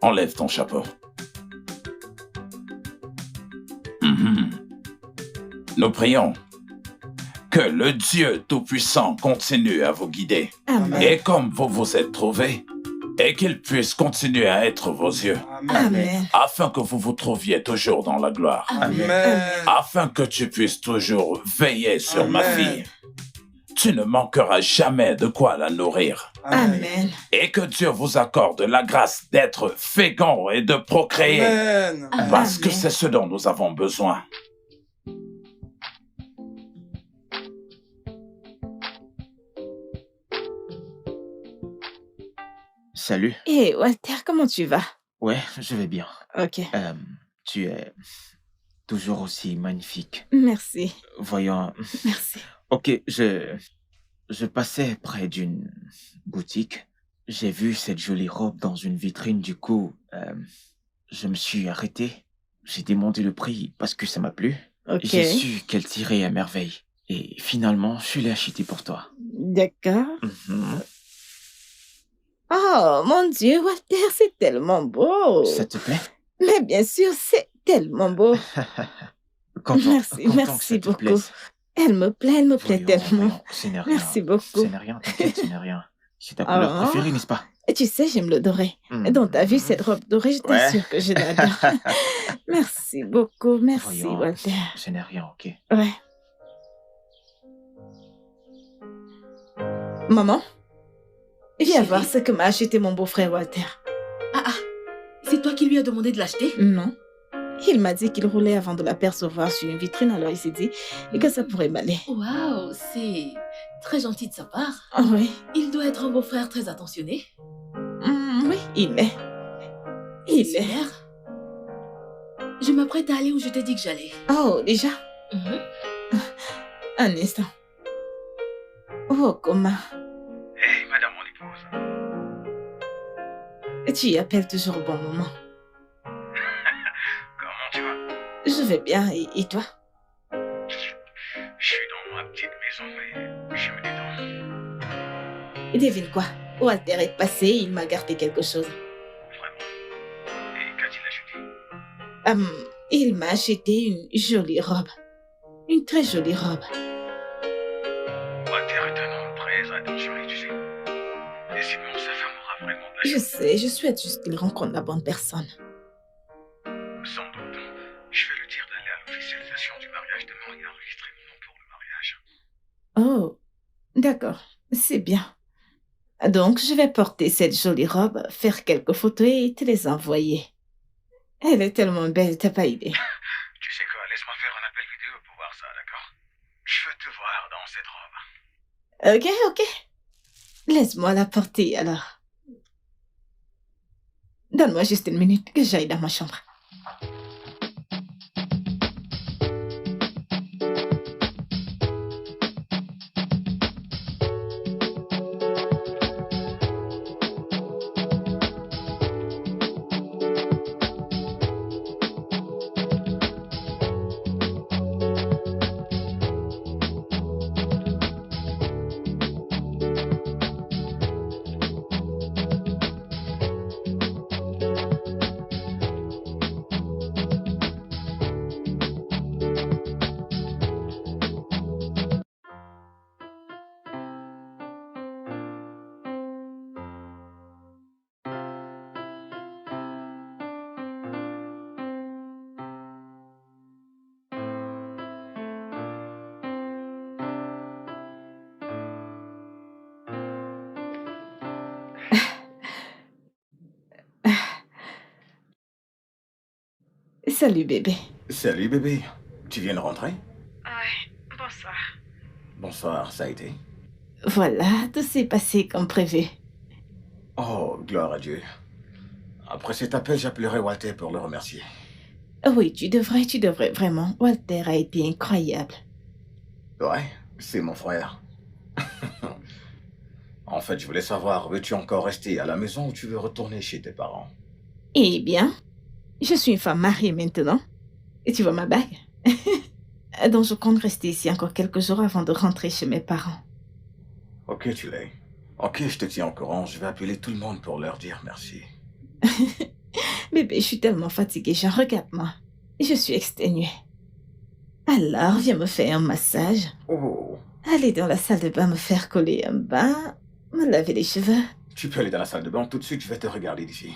Enlève ton chapeau. Nous prions que le Dieu Tout-Puissant continue à vous guider. Amen. Et comme vous vous êtes trouvés, et qu'il puisse continuer à être vos yeux, Amen. afin que vous vous trouviez toujours dans la gloire, Amen. afin que tu puisses toujours veiller sur ma Amen. fille. Tu ne manqueras jamais de quoi la nourrir. Amen. Et que Dieu vous accorde la grâce d'être fécond et de procréer, Amen. parce que Amen. c'est ce dont nous avons besoin. Salut. Hé, Walter, comment tu vas? Ouais, je vais bien. Ok, Tu es toujours aussi magnifique. merci, Voyons. merci. Ok, je passais près d'une boutique. J'ai vu cette jolie robe dans une vitrine. Du coup, je me suis arrêté. J'ai demandé le prix parce que ça m'a plu. Ok, J'ai su qu'elle tirait à merveille. Et finalement, je l'ai achetée pour toi. d'accord. Mhm. Oh, mon Dieu, Walter, c'est tellement beau. Ça te plaît? Mais bien sûr, c'est tellement beau. Content, Merci, content que merci ça te beaucoup. plaise. Elle me plaît Voyons, tellement. voyons, ce n'est rien. Merci beaucoup. Ce n'est rien, t'inquiète, ce n'est rien. C'est ta couleur Ah. préférée, n'est-ce pas? Et tu sais, j'aime le doré. Mhm. Et donc, t'as vu cette robe dorée, je Ouais. t'assure que je l'adore. Merci beaucoup, merci, Voyons, Walter. ce n'est rien, ok? Ouais. Maman, viens Chérie. voir ce que m'a acheté mon beau-frère Walter. Ah, c'est toi qui lui as demandé de l'acheter? Non. Il m'a dit qu'il roulait avant de l'apercevoir sur une vitrine, alors il s'est dit que ça pourrait m'aller. Waouh, c'est très gentil de sa part. Ah oui, Il doit être un beau-frère très attentionné. Oui, il l'est. Il l'est. Super. Je m'apprête à aller où je t'ai dit que j'allais. Oh, déjà? Mhm. Un instant. Oh, comment? Hé, madame mon épouse. Tu y appelles toujours au bon moment. Comment tu vas? Je vais bien, et toi? Je suis dans ma petite maison, mais je me détends. Et devine quoi? Walter est passé, il m'a gardé quelque chose. Vraiment. Et qu'a-t-il acheté? Il m'a acheté une jolie robe. Une très jolie robe. Walter est un homme très attentionné, tu sais. Et sinon, sa femme aura vraiment de la Je chance. sais, je souhaite juste qu'il rencontre la bonne personne. Sans doute. Je vais lui dire d'aller à l'officialisation du mariage demain et enregistrer mon nom pour le mariage. Oh, d'accord, c'est bien. Donc, je vais porter cette jolie robe, faire quelques photos et te les envoyer. Elle est tellement belle, t'as pas idée. Tu sais quoi, laisse-moi faire un appel vidéo pour voir ça, d'accord? Je veux te voir dans cette robe. Ok. Laisse-moi la porter alors. Donne-moi juste une minute que j'aille dans ma chambre. Salut bébé. Salut bébé. Tu viens de rentrer? Ouais, bonsoir. Bonsoir, ça a été? Voilà, tout s'est passé comme prévu. Oh, gloire à Dieu. Après cet appel, j'appellerai Walter pour le remercier. Oui, tu devrais vraiment. Walter a été incroyable. Ouais, c'est mon frère. En fait, je voulais savoir, veux-tu encore rester à la maison ou tu veux retourner chez tes parents? Eh bien, je suis une femme mariée maintenant. Et tu vois ma bague? Donc je compte rester ici encore quelques jours avant de rentrer chez mes parents. Ok, tu l'es. Ok, je te tiens au courant. Je vais appeler tout le monde pour leur dire merci. Bébé, je suis tellement fatiguée, genre regarde-moi. Je suis exténuée. Alors, viens me faire un massage. Oh, Aller dans la salle de bain me faire coller un bain, me laver les cheveux. tu peux aller dans la salle de bain tout de suite, je vais te regarder d'ici.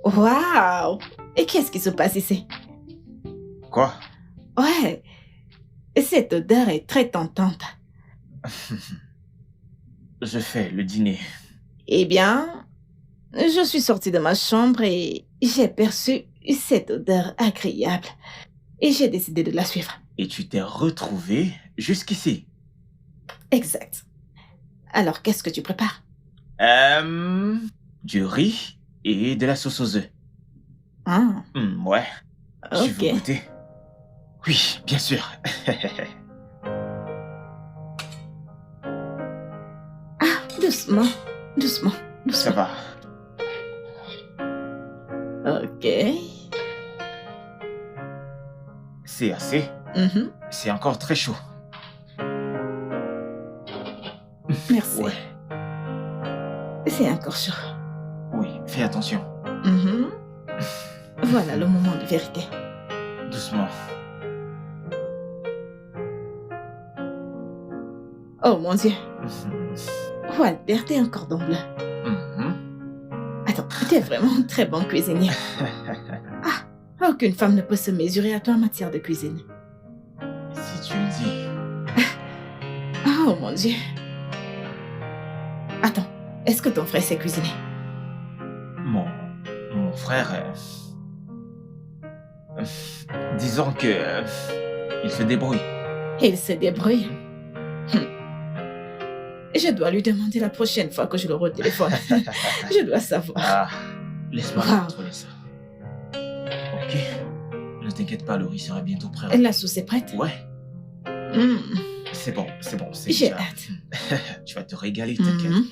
Waouh! Et qu'est-ce qui se passe ici? Quoi? Ouais, cette odeur est très tentante. Je fais le dîner. Eh bien, je suis sortie de ma chambre et j'ai perçu cette odeur agréable. Et j'ai décidé de la suivre. Et tu t'es retrouvé jusqu'ici. Exact. Alors, qu'est-ce que tu prépares? Du riz et de la sauce aux œufs. Ah, Ouais. Tu veux ok. goûter? Oui, bien sûr. Doucement, doucement, Ça doucement. va. Ok. C'est assez. Mhm. C'est encore très chaud. Merci. Ouais. C'est encore chaud. Oui, fais attention. Mhm. Voilà le moment de vérité. Doucement. Oh mon Dieu. Walter, t'es un cordon bleu. Attends, t'es vraiment un très bon cuisinier. Ah, aucune femme ne peut se mesurer à toi en matière de cuisine. Si tu le dis. Oh mon Dieu. Attends, est-ce que ton frère sait cuisiner? Mon frère... disons que... il se débrouille. Il se débrouille. Je dois lui demander la prochaine fois que je l'aurai au téléphone. Je dois savoir. Ah, laisse-moi Wow. contrôler ça. Ok. Ne t'inquiète pas, le riz sera bientôt prêt. La sauce est prête? Ouais, Hmm, c'est bon. C'est J'ai déjà- hâte. Tu vas te régaler, t'inquiète. Mhm.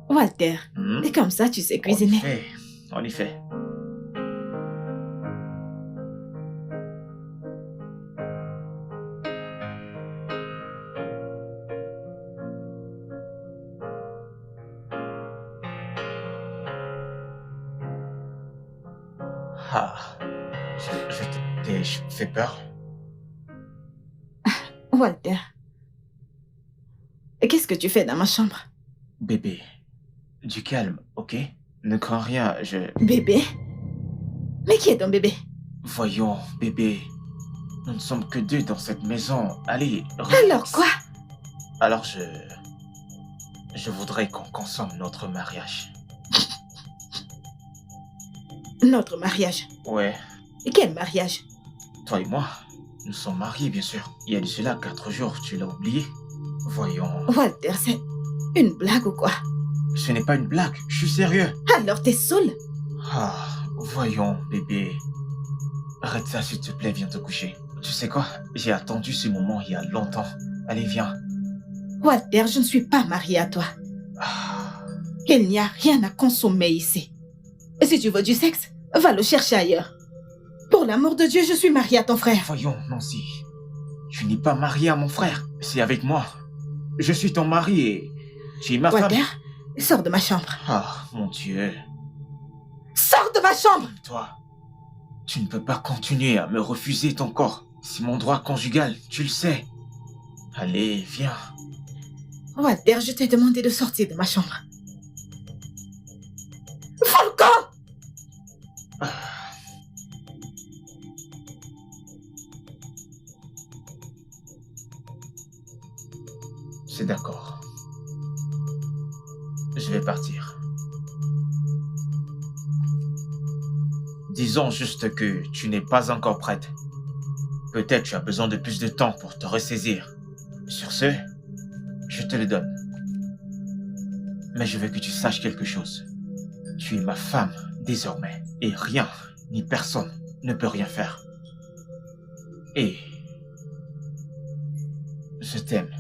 Walter, Hmm? et comme ça tu sais En cuisiner. effet, en effet. Ah, je t'ai fait peur. Walter, qu'est-ce que tu fais dans ma chambre? Bébé, du calme, ok? Ne crains rien, Bébé? Mais qui est ton bébé? Voyons, bébé. Nous ne sommes que deux dans cette maison. Allez, relax. Alors quoi? Alors je voudrais qu'on consomme notre mariage. Notre mariage. Ouais, Quel mariage? toi et moi, nous sommes mariés, bien sûr. Il y a de cela 4 jours, tu l'as oublié. Voyons, Walter, c'est une blague ou quoi? ce n'est pas une blague, je suis sérieux. Alors t'es saoul? Ah, voyons, bébé. Arrête ça, s'il te plaît, viens te coucher. Tu sais quoi? J'ai attendu ce moment il y a longtemps. Allez, viens. Walter, je ne suis pas mariée à toi. Ah, Il n'y a rien à consommer ici. Et si tu veux du sexe, va le chercher ailleurs. Pour l'amour de Dieu, je suis mariée à ton frère. voyons, Nancy. Tu n'es pas mariée à mon frère, c'est avec moi. Je suis ton mari et tu es ma femme. Walter, sors de ma chambre. Ah, mon Dieu. Sors de ma chambre! Toi, tu ne peux pas continuer à me refuser ton corps. C'est mon droit conjugal, tu le sais. Allez, viens. Walter, je t'ai demandé de sortir de ma chambre. Volcan! Ah. C'est d'accord. Je vais partir. Disons juste que tu n'es pas encore prête. Peut-être tu as besoin de plus de temps pour te ressaisir. Sur ce, je te le donne. Mais je veux que tu saches quelque chose. Tu es ma femme désormais. Et rien, ni personne, ne peut rien faire. Et je t'aime,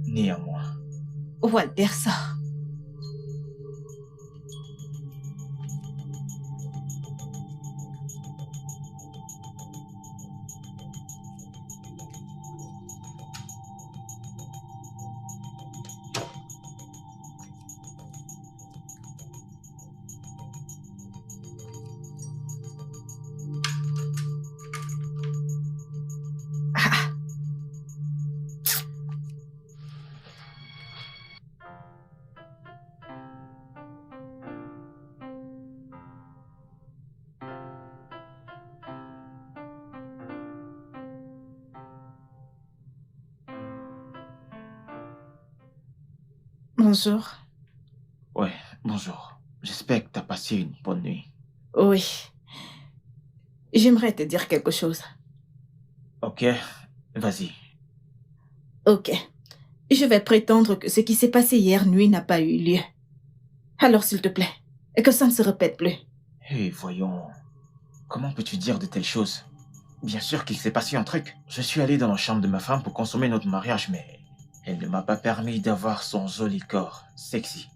néanmoins. Walter, ça. Bonjour. Ouais, bonjour. J'espère que tu as passé une bonne nuit. Oui. J'aimerais te dire quelque chose. Ok, vas-y. Ok. Je vais prétendre que ce qui s'est passé hier nuit n'a pas eu lieu. Alors, s'il te plaît, et que ça ne se répète plus. Hé, voyons. Comment peux-tu dire de telles choses? Bien sûr qu'il s'est passé un truc. Je suis allé dans la chambre de ma femme pour consommer notre mariage, mais elle ne m'a pas permis d'avoir son joli corps sexy.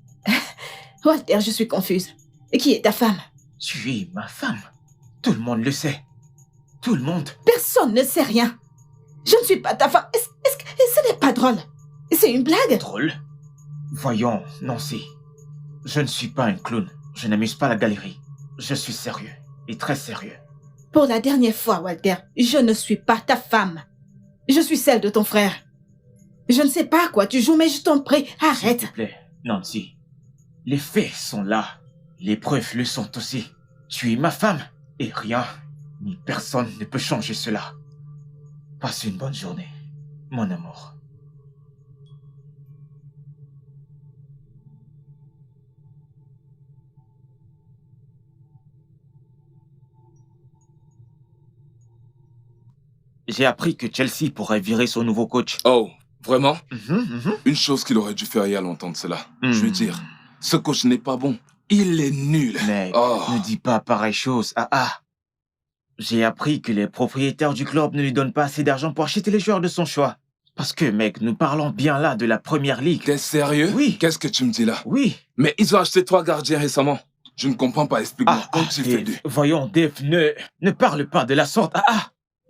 Walter, je suis confuse. Et qui est ta femme? Tu es ma femme. Tout le monde le sait. Tout le monde. Personne ne sait rien. Je ne suis pas ta femme. Est-ce que ce n'est pas drôle? C'est une blague? Drôle? Voyons, Nancy. Je ne suis pas un clown. Je n'amuse pas la galerie. Je suis sérieux. Et très sérieux. Pour la dernière fois, Walter, je ne suis pas ta femme. Je suis celle de ton frère. Je ne sais pas à quoi tu joues, mais je t'en prie, arrête. S'il te plaît, Nancy. Les faits sont là. Les preuves le sont aussi. Tu es ma femme. Et rien, ni personne ne peut changer cela. Passe une bonne journée, mon amour. J'ai appris que Chelsea pourrait virer son nouveau coach. Oh, vraiment? Mhm. Une chose qu'il aurait dû faire il y a longtemps de cela. Je veux dire, ce coach n'est pas bon. Il est nul. Mec, Oh. ne dis pas pareille chose. J'ai appris que les propriétaires du club ne lui donnent pas assez d'argent pour acheter les joueurs de son choix. Parce que, mec, nous parlons bien là de la première ligue. T'es sérieux? Oui. Qu'est-ce que tu me dis là? Oui. Mais ils ont acheté 3 gardiens récemment. Je ne comprends pas, explique-moi. Comment tu fais Dave, voyons, Dave, ne parle pas de la sorte.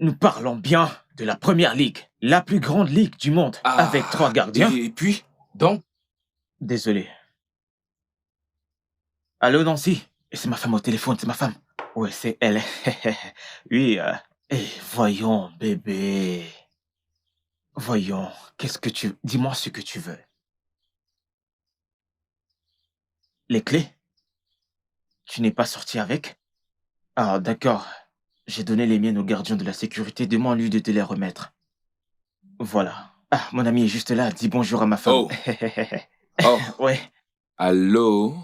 Nous parlons bien de la première ligue. La plus grande ligue du monde. Avec 3 gardiens. Et puis, donc? Désolé. Allô, Nancy? C'est ma femme au téléphone, c'est ma femme. Ouais, c'est elle. Oui, voyons, bébé. Voyons, dis-moi ce que tu veux. Les clés? Tu n'es pas sorti avec? Ah, d'accord. J'ai donné les miennes au gardien de la sécurité. Demande-lui de te les remettre. Voilà. Mon ami est juste là. Dis bonjour à ma femme. Oh. Oh. Ouais. Allô?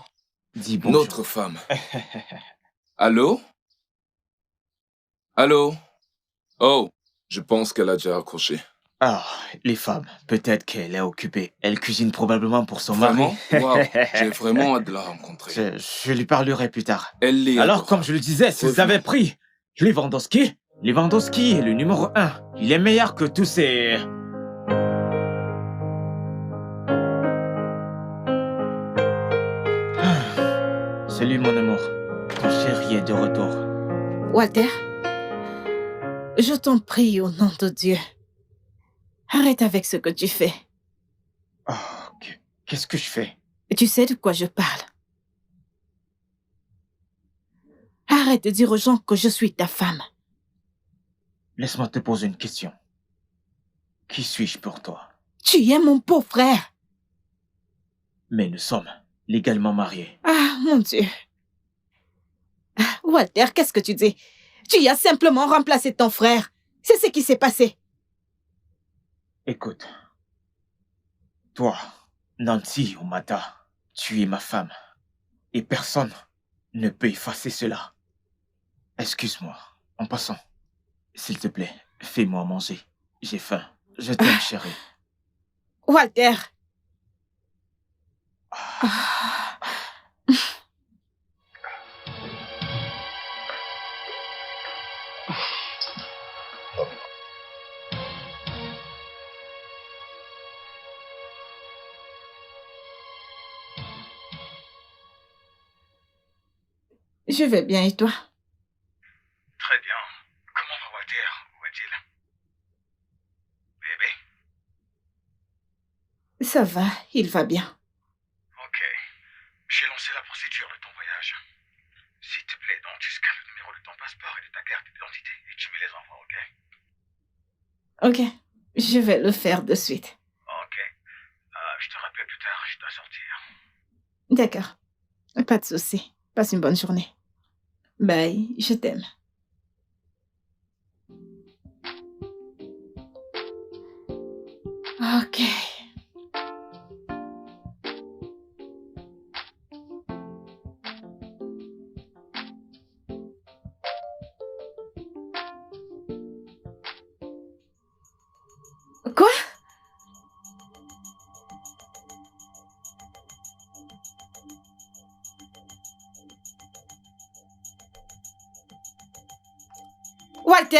Dis bonjour. Notre femme. Allô? Allô? Oh, je pense qu'elle a déjà accroché. Les femmes, peut-être qu'elle est occupée. Elle cuisine probablement pour son Vraiment? mari. Wow, j'ai vraiment hâte de la rencontrer. Je lui parlerai plus tard. Elle est Alors, adorable. comme je le disais, s'ils avaient pris Lewandowski est le numéro 1. Il est meilleur que tous ces... Salut mon amour. Ton chéri est de retour. Walter, je t'en prie au nom de Dieu. Arrête avec ce que tu fais. Qu'est-ce que je fais? Tu sais de quoi je parle. Arrête de dire aux gens que je suis ta femme. Laisse-moi te poser une question. Qui suis-je pour toi? Tu es mon beau frère. Mais nous sommes légalement mariés. Ah, mon Dieu. Walter, qu'est-ce que tu dis? Tu y as simplement remplacé ton frère. C'est ce qui s'est passé. Écoute, Toi, Nancy Omata, tu es ma femme. Et personne ne peut effacer cela. Excuse-moi, en passant. S'il te plaît, fais-moi manger. J'ai faim. Je t'aime, chérie. Walter. Je vais bien et toi? Très bien. Comment va Walter? Où est-il? Bébé? Ça va, il va bien. Ok. J'ai lancé la procédure de ton voyage. S'il te plaît, donc, tu scannes le numéro de ton passeport et de ta carte d'identité et tu me les envoies, ok? Ok, je vais le faire de suite. Ok. Je te rappelle plus tard, je dois sortir. D'accord, pas de souci. Passe une bonne journée. Bye, je t'aime. Ok. Quoi? Walter!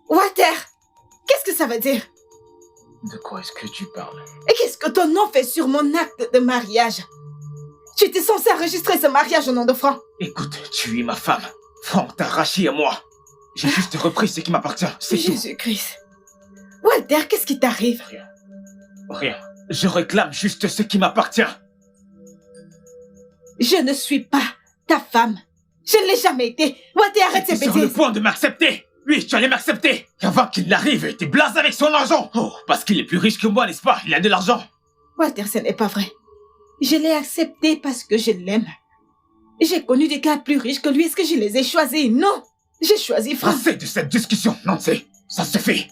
Walter! Qu'est-ce que ça veut dire? De quoi est-ce que tu parles? Et qu'est-ce que ton nom fait sur mon acte de mariage? Tu étais censé enregistrer ce mariage au nom de Franck. Écoute, tu es ma femme. Franck t'a arraché à moi. J'ai juste repris ce qui m'appartient, c'est tout. Jésus-Christ. Walter, qu'est-ce qui t'arrive? Rien. Je réclame juste ce qui m'appartient. Je ne suis pas ta femme. Je ne l'ai jamais été. Walter, arrête ces Tu es sur le bêtises. point de m'accepter. Oui, tu allais m'accepter. Avant qu'il n'arrive, t'es blasé avec son argent. Oh, parce qu'il est plus riche que moi, n'est-ce pas? Il a de l'argent. Walter, ce n'est pas vrai. Je l'ai accepté parce que je l'aime. J'ai connu des gars plus riches que lui. Est-ce que je les ai choisis? Non. J'ai choisi Franck. Assez de cette discussion, Nancy. Ça suffit.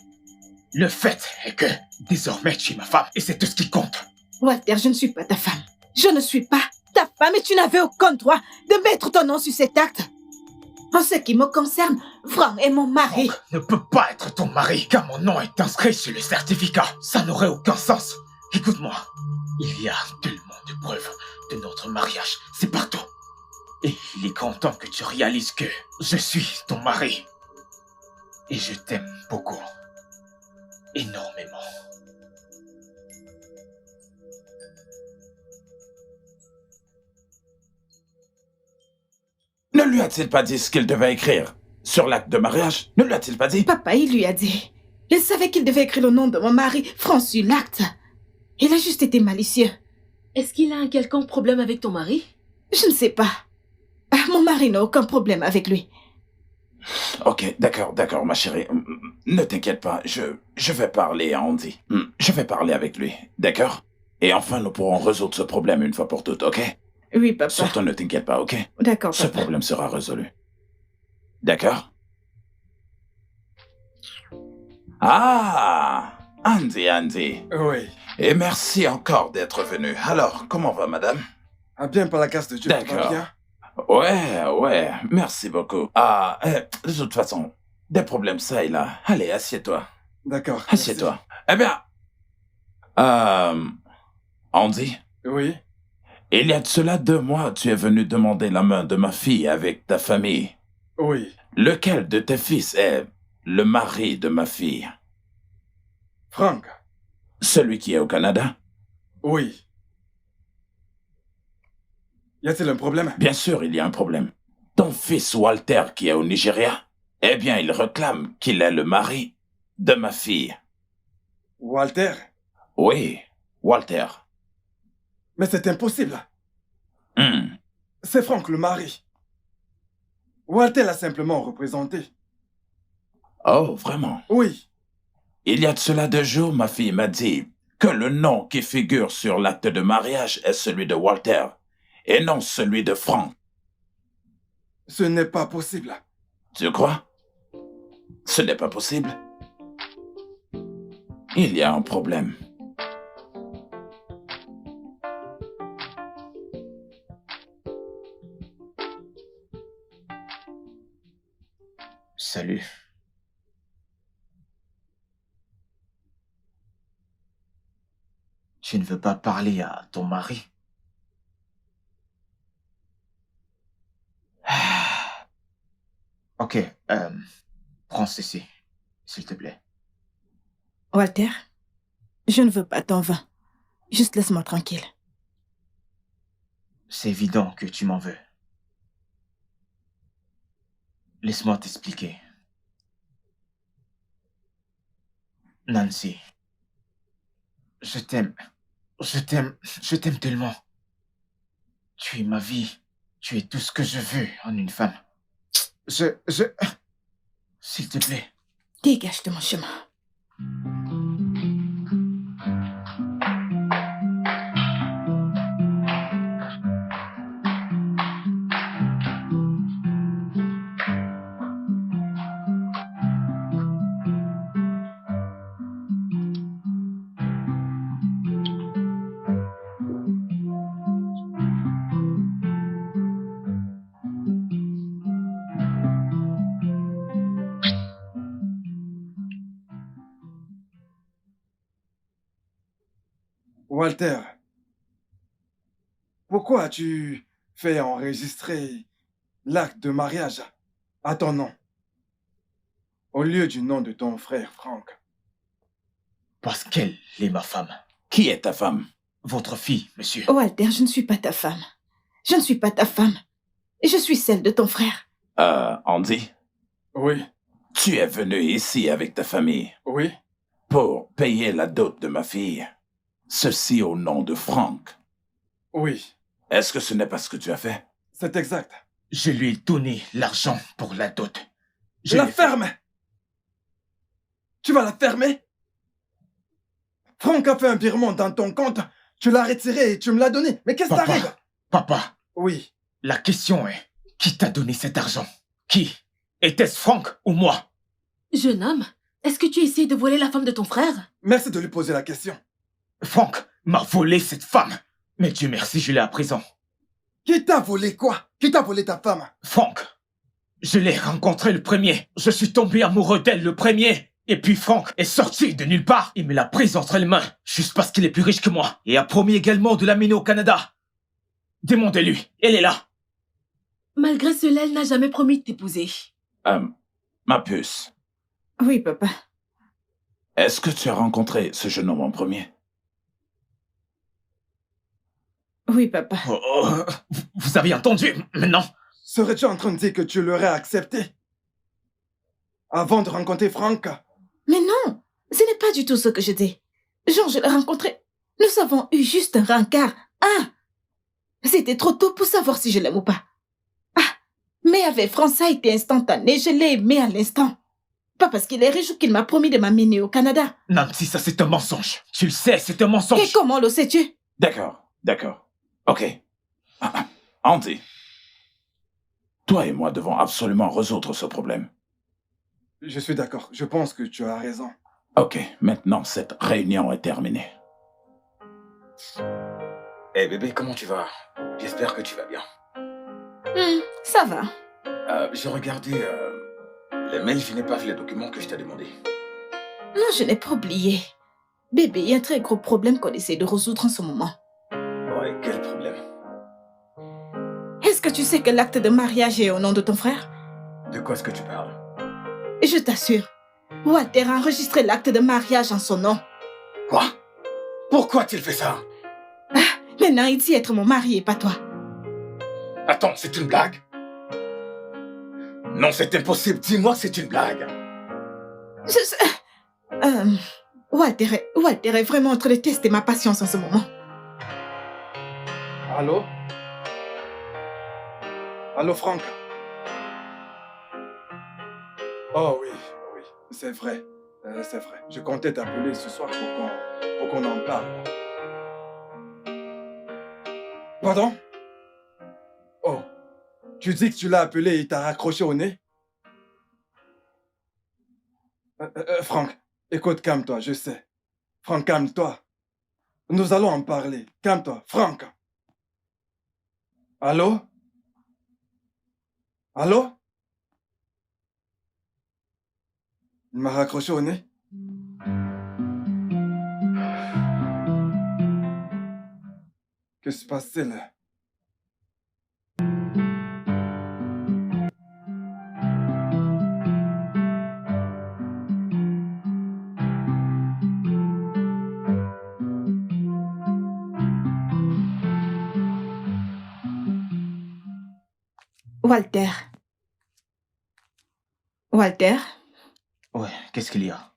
Le fait est que, désormais, tu es ma femme et c'est tout ce qui compte. Walter, je ne suis pas ta femme. Je ne suis pas ta femme et tu n'avais aucun droit de mettre ton nom sur cet acte. En ce qui me concerne, Franck est mon mari. Franck ne peut pas être ton mari, car mon nom est inscrit sur le certificat. Ça n'aurait aucun sens. Écoute-moi, il y a tellement de preuves de notre mariage. C'est partout. Et il est grand temps que tu réalises que je suis ton mari. Et je t'aime beaucoup. Énormément. Ne lui a-t-il pas dit ce qu'il devait écrire sur l'acte de mariage? Ne lui a-t-il pas dit? Papa, il lui a dit. Il savait qu'il devait écrire le nom de mon mari, Franck, sur l'acte. Il a juste été malicieux. Est-ce qu'il a un quelconque problème avec ton mari? Je ne sais pas. Mon mari n'a aucun problème avec lui. Ok, d'accord, ma chérie. Ne t'inquiète pas, je vais parler à Andy. Je vais parler avec lui, d'accord? Et enfin, nous pourrons résoudre ce problème une fois pour toutes, ok? Oui, papa. Surtout ne t'inquiète pas, ok? D'accord, Ce papa. problème sera résolu. D'accord? Ah! Andy. Oui. Et merci encore d'être venu. Alors, comment va, madame? Ah, bien par la grâce de Dieu, tout va D'accord. bien. Ouais, merci beaucoup. De toute façon, des problèmes ça et là. Allez, assieds-toi. D'accord. Assieds-toi. Eh bien, Andy, Oui. il y a de cela 2 mois, tu es venu demander la main de ma fille avec ta famille. Oui. Lequel de tes fils est le mari de ma fille? Franck. Celui qui est au Canada? Oui. Y a-t-il un problème? Bien sûr, il y a un problème. Ton fils Walter qui est au Nigeria, eh bien, il réclame qu'il est le mari de ma fille. Walter? Oui, Walter. Mais c'est impossible. Hmm. C'est Franck le mari. Walter l'a simplement représenté. Oh, vraiment? Oui. Il y a de cela 2 jours, ma fille m'a dit que le nom qui figure sur l'acte de mariage est celui de Walter et non celui de Franck. Ce n'est pas possible. Tu crois? Ce n'est pas possible? Il y a un problème. Salut. Tu ne veux pas parler à ton mari? Ok, prends ceci, s'il te plaît. Walter, je ne veux pas ton vin. Juste laisse-moi tranquille. C'est évident que tu m'en veux. Laisse-moi t'expliquer. Nancy, je t'aime. Je t'aime tellement. Tu es ma vie. Tu es tout ce que je veux en une femme. S'il te plaît. Dégage de mon chemin. Walter, pourquoi as-tu fait enregistrer l'acte de mariage à ton nom, au lieu du nom de ton frère Frank? Parce qu'elle est ma femme. Qui est ta femme? Votre fille, monsieur. Walter, je ne suis pas ta femme. Je ne suis pas ta femme. Je suis celle de ton frère. Andy? Oui, Tu es venu ici avec ta famille oui, pour payer la dot de ma fille. Ceci au nom de Frank. oui, Est-ce que ce n'est pas ce que tu as fait? c'est exact. Je lui ai donné l'argent pour la dot. Je la ferme! Tu vas la fermer? Franck a fait un virement dans ton compte, tu l'as retiré et tu me l'as donné. Mais qu'est-ce qui t'arrive? Papa, Oui, la question est, qui t'a donné cet argent? Qui? Était-ce Frank ou moi? Jeune homme, est-ce que tu essaies de voler la femme de ton frère? merci de lui poser la question. Frank m'a volé cette femme. Mais Dieu merci, je l'ai à présent. Qui t'a volé quoi? Qui t'a volé ta femme? Frank, je l'ai rencontré le premier. Je suis tombé amoureux d'elle le premier. Et puis Frank est sorti de nulle part. Il me l'a prise entre les mains, juste parce qu'il est plus riche que moi. Et a promis également de l'amener au Canada. Demandez-lui, elle est là. Malgré cela, elle n'a jamais promis de t'épouser. Ma puce, Oui, papa. est-ce que tu as rencontré ce jeune homme en premier? Oui, papa. Vous avez entendu, maintenant? Serais-tu en train de dire que tu l'aurais accepté avant de rencontrer Franck? Mais non, ce n'est pas du tout ce que je dis. Jean, je l'ai rencontré. Nous avons eu juste un rencard. C'était trop tôt pour savoir si je l'aime ou pas. Mais avec France, ça a été instantané. Je l'ai aimé à l'instant. Pas parce qu'il est riche ou qu'il m'a promis de m'amener au Canada. Nancy, ça c'est un mensonge. Tu le sais, c'est un mensonge. Et comment le sais-tu? D'accord. Ok. Andy, toi et moi devons absolument résoudre ce problème. Je suis d'accord. Je pense que tu as raison. Ok, maintenant cette réunion est terminée. Eh bébé, comment tu vas? J'espère que tu vas bien. Ça va. J'ai regardé les mails, je n'ai pas vu les documents que je t'ai demandé. Non, je n'ai pas oublié. Bébé, il y a un très gros problème qu'on essaie de résoudre en ce moment. Ouais, quel problème? Est-ce que tu sais que l'acte de mariage est au nom de ton frère? De quoi est-ce que tu parles? Je t'assure, Walter a enregistré l'acte de mariage en son nom. Quoi? Pourquoi a-t-il fait ça? Maintenant, il dit être mon mari et pas toi. Attends, c'est une blague? Non, c'est impossible. Dis-moi que c'est une blague. Walter est vraiment en train de tester ma patience en ce moment. Allô? Allô, Franck? Oh oui, c'est vrai. C'est vrai. Je comptais t'appeler ce soir pour qu'on en parle. Pardon? Oh, tu dis que tu l'as appelé et il t'a raccroché au nez? Franck, écoute, calme-toi, je sais. Franck, calme-toi. Nous allons en parler. Calme-toi, Franck. Allô? Allô? Il m'a raccroché au nez. Que se passe-t-il? Walter. Walter, Ouais, qu'est-ce qu'il y a?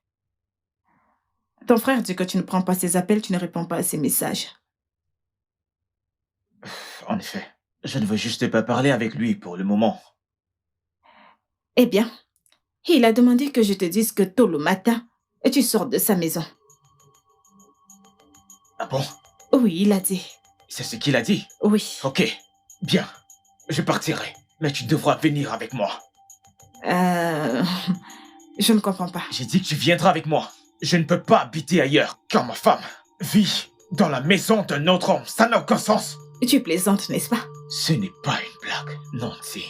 ton frère dit que tu ne prends pas ses appels, tu ne réponds pas à ses messages. En effet, je ne veux juste pas parler avec lui pour le moment. Eh bien, il a demandé que je te dise que tôt le matin, tu sors de sa maison. Ah bon? Oui, il a dit. C'est ce qu'il a dit? Oui. Ok, bien. Je partirai, mais tu devras venir avec moi. Je ne comprends pas. J'ai dit que tu viendras avec moi. Je ne peux pas habiter ailleurs, car ma femme vit dans la maison d'un autre homme. Ça n'a aucun sens. Tu plaisantes, n'est-ce pas? Ce n'est pas une blague, Nancy.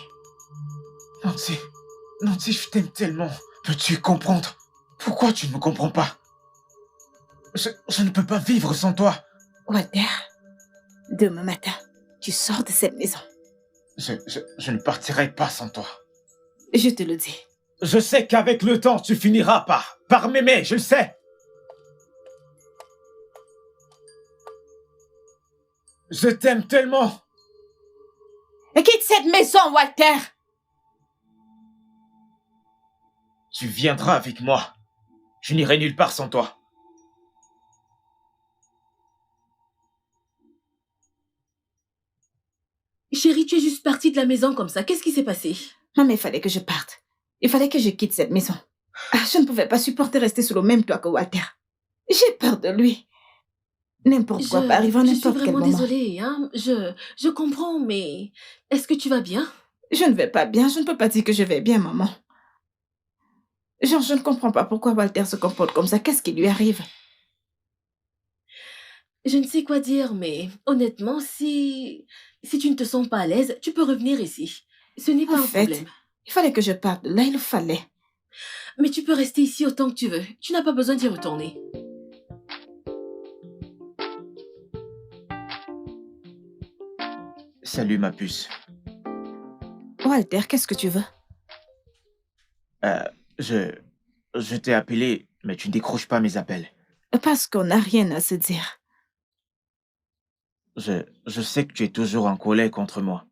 Nancy, Nancy, je t'aime tellement. Peux-tu comprendre? Pourquoi tu ne me comprends pas? Je ne peux pas vivre sans toi. Walter, demain matin, tu sors de cette maison. Je ne partirai pas sans toi. Je te le dis. Je sais qu'avec le temps, tu finiras par m'aimer, je le sais. Je t'aime tellement. Quitte cette maison, Walter! Tu viendras avec moi. Je n'irai nulle part sans toi. Chérie, tu es juste partie de la maison comme ça. Qu'est-ce qui s'est passé? Non, mais il fallait que je parte. Il fallait que je quitte cette maison. Je ne pouvais pas supporter rester sous le même toit que Walter. J'ai peur de lui. N'importe quoi peut arriver à n'importe quel moment. Je suis vraiment désolée, hein. Je comprends, mais est-ce que tu vas bien? Je ne vais pas bien. Je ne peux pas dire que je vais bien, maman. Genre, je ne comprends pas pourquoi Walter se comporte comme ça. Qu'est-ce qui lui arrive? Je ne sais quoi dire, mais honnêtement, si tu ne te sens pas à l'aise, tu peux revenir ici. Ce n'est pas un problème. Il fallait que je parte de là, il le fallait. Mais tu peux rester ici autant que tu veux. Tu n'as pas besoin d'y retourner. Salut, ma puce. Walter, qu'est-ce que tu veux? Je t'ai appelé, mais tu ne décroches pas mes appels. Parce qu'on n'a rien à se dire. Je sais que tu es toujours en colère contre moi.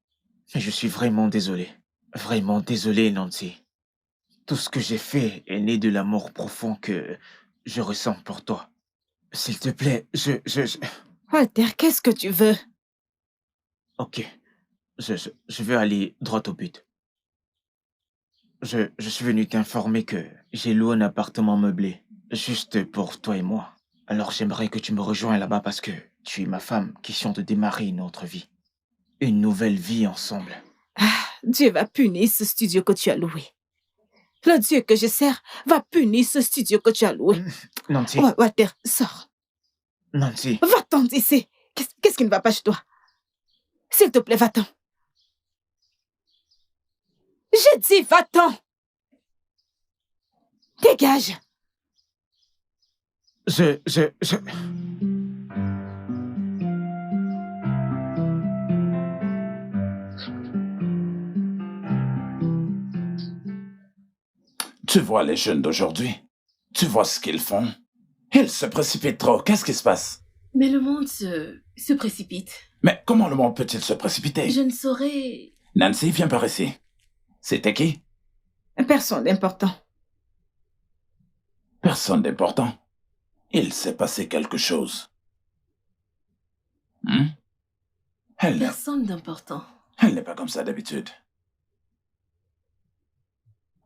Mais je suis vraiment désolé. Vraiment désolé, Nancy. Tout ce que j'ai fait est né de l'amour profond que je ressens pour toi. S'il te plaît, Walter, qu'est-ce que tu veux? Ok. Je veux aller droit au but. Je suis venu t'informer que j'ai loué un appartement meublé, juste pour toi et moi. Alors j'aimerais que tu me rejoignes là-bas parce que tu es ma femme, question de démarrer une autre vie. Une nouvelle vie ensemble. Ah, Dieu va punir ce studio que tu as loué. Le Dieu que je sers va punir ce studio que tu as loué. Nancy. Walter, sors. Nancy. Va-t'en d'ici. Qu'est-ce qui ne va pas chez toi? S'il te plaît, va-t'en. J'ai dit va-t'en. Dégage. Tu vois les jeunes d'aujourd'hui? Tu vois ce qu'ils font? Ils se précipitent trop. Qu'est-ce qui se passe? Mais le monde se précipite. Mais comment le monde peut-il se précipiter? Je ne saurais... Nancy, viens par ici. C'était qui? Personne d'important. Personne d'important. Il s'est passé quelque chose. Personne d'important. Elle n'est pas comme ça d'habitude.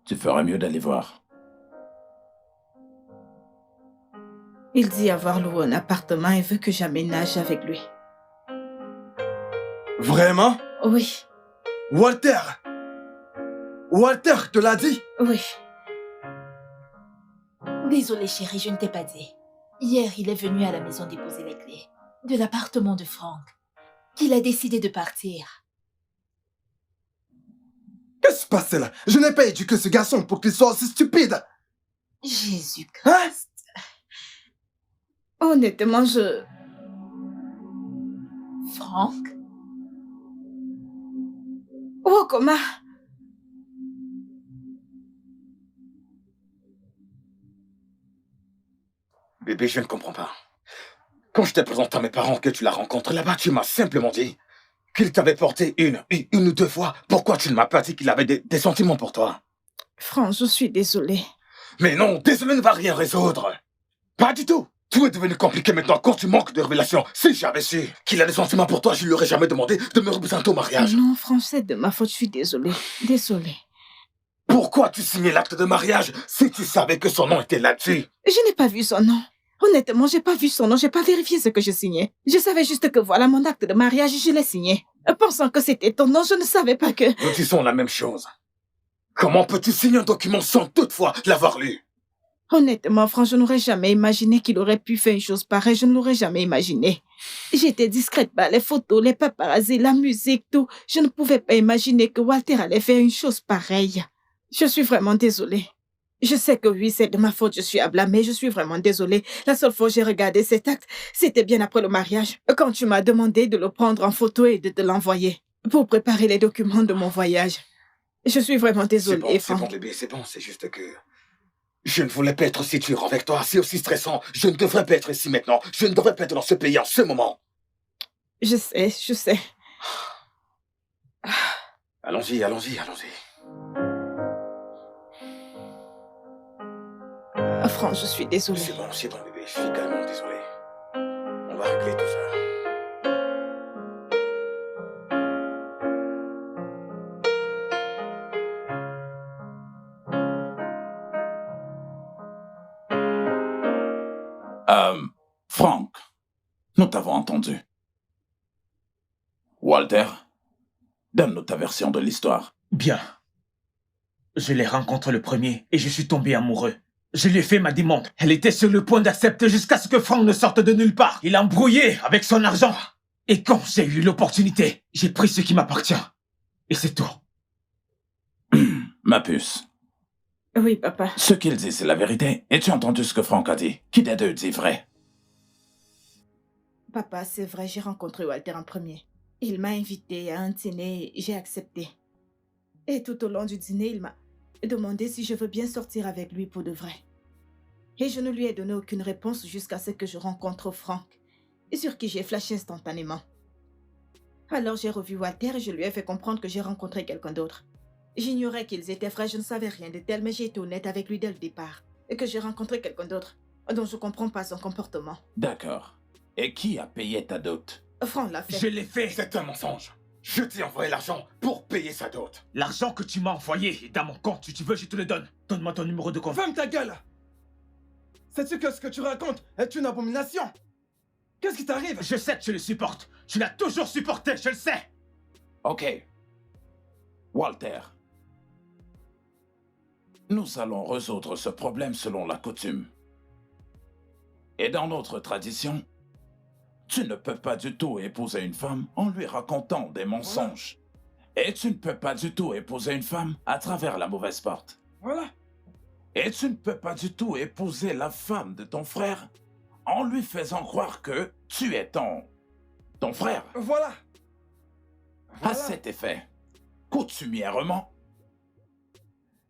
Tu ferais mieux d'aller voir. Il dit avoir loué un appartement et veut que j'aménage avec lui. Vraiment? Oui. Walter! Walter te l'a dit? Oui. Désolée, chérie, je ne t'ai pas dit. Hier, il est venu à la maison déposer les clés de l'appartement de Franck, qu'il a décidé de partir. Qu'est-ce qui se passe là? Je n'ai pas éduqué ce garçon pour qu'il soit aussi stupide. Jésus-Christ. Hein? Honnêtement, je... Franck? Oh, comment? Bébé, je ne comprends pas. Quand je t'ai présenté à mes parents que tu l'as rencontré là-bas, tu m'as simplement dit qu'il t'avait porté une ou deux fois. Pourquoi tu ne m'as pas dit qu'il avait des sentiments pour toi? Franck, je suis désolée. Mais non, désolé ne va rien résoudre. Pas du tout. Tout est devenu compliqué maintenant à cause du manque de révélation. Si j'avais su qu'il a des sentiments pour toi, je lui aurais jamais demandé de me représenter au mariage. Non, Franck, c'est de ma faute, je suis désolée. Désolée. Pourquoi tu signais l'acte de mariage si tu savais que son nom était là-dessus? Je n'ai pas vu son nom. Honnêtement, j'ai pas vu son nom, j'ai pas vérifié ce que je signais. Je savais juste que voilà mon acte de mariage, je l'ai signé. Pensant que c'était ton nom, je ne savais pas que... Nous disons la même chose. Comment peux-tu signer un document sans toutefois l'avoir lu? Honnêtement, Franck, je n'aurais jamais imaginé qu'il aurait pu faire une chose pareille, je ne l'aurais jamais imaginé. J'étais discrète par les photos, les paparazzis, la musique, tout. Je ne pouvais pas imaginer que Walter allait faire une chose pareille. Je suis vraiment désolée. Je sais que oui, c'est de ma faute, je suis à blâmer, je suis vraiment désolée. La seule fois que j'ai regardé cet acte, c'était bien après le mariage, quand tu m'as demandé de le prendre en photo et de te l'envoyer pour préparer les documents de mon voyage. Je suis vraiment désolée, C'est bon, Franck. bébé, c'est bon, c'est juste que... Je ne voulais pas être aussi dur avec toi, c'est aussi stressant. Je ne devrais pas être ici maintenant. Je ne devrais pas être dans ce pays en ce moment. Je sais. Allons-y. Franck, je suis désolée. C'est bon, bébé, je suis également désolé. On va régler tout ça. Franck, nous t'avons entendu. Walter, donne-nous ta version de l'histoire. Bien. Je l'ai rencontré le premier et je suis tombé amoureux. Je lui ai fait ma demande. Elle était sur le point d'accepter jusqu'à ce que Franck ne sorte de nulle part. Il a embrouillé avec son argent. Et quand j'ai eu l'opportunité, j'ai pris ce qui m'appartient. Et c'est tout. Ma puce. Oui, papa. Ce qu'il dit, c'est la vérité. Et tu as entendu ce que Franck a dit? Qui des deux dit vrai? Papa, c'est vrai, j'ai rencontré Walter en premier. Il m'a invité à un dîner et j'ai accepté. Et tout au long du dîner, il m'a demandé si je veux bien sortir avec lui pour de vrai. Et je ne lui ai donné aucune réponse jusqu'à ce que je rencontre Franck, sur qui j'ai flashé instantanément. Alors j'ai revu Walter et je lui ai fait comprendre que j'ai rencontré quelqu'un d'autre. J'ignorais qu'ils étaient frères, je ne savais rien de tel, mais j'ai été honnête avec lui dès le départ. Et que j'ai rencontré quelqu'un d'autre, dont je comprends pas son comportement. D'accord. Et qui a payé ta dot? Franck l'a fait. Je l'ai fait. C'est un mensonge. Je t'ai envoyé l'argent pour payer sa dot. L'argent que tu m'as envoyé est dans mon compte. Si tu veux, je te le donne. Donne-moi ton numéro de compte. Ferme ta gueule. Sais-tu que ce que tu racontes est une abomination? Qu'est-ce qui t'arrive? Je sais que tu le supportes. Tu l'as toujours supporté, je le sais. Ok. Walter. Nous allons résoudre ce problème selon la coutume. Et dans notre tradition, tu ne peux pas du tout épouser une femme en lui racontant des mensonges. Et tu ne peux pas du tout épouser une femme à travers la mauvaise porte. Voilà. Et tu ne peux pas du tout épouser la femme de ton frère en lui faisant croire que tu es ton frère. Voilà. À cet effet, coutumièrement,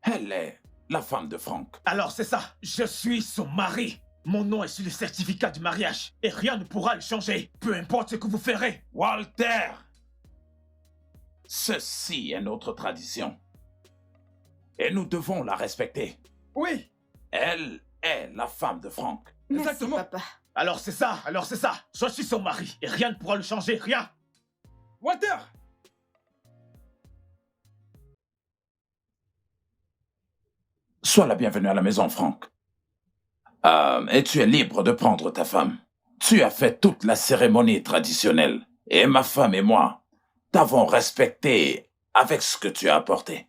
elle est la femme de Franck. Alors c'est ça. Je suis son mari. Mon nom est sur le certificat du mariage. Et rien ne pourra le changer. Peu importe ce que vous ferez. Walter! Ceci est notre tradition. Et nous devons la respecter. Oui. Elle est la femme de Franck. Merci, Exactement. papa. Alors c'est ça. Je suis son mari. Et rien ne pourra le changer. Rien. Walter. Sois la bienvenue à la maison, Franck. Et tu es libre de prendre ta femme. Tu as fait toute la cérémonie traditionnelle. Et ma femme et moi t'avons respecté avec ce que tu as apporté.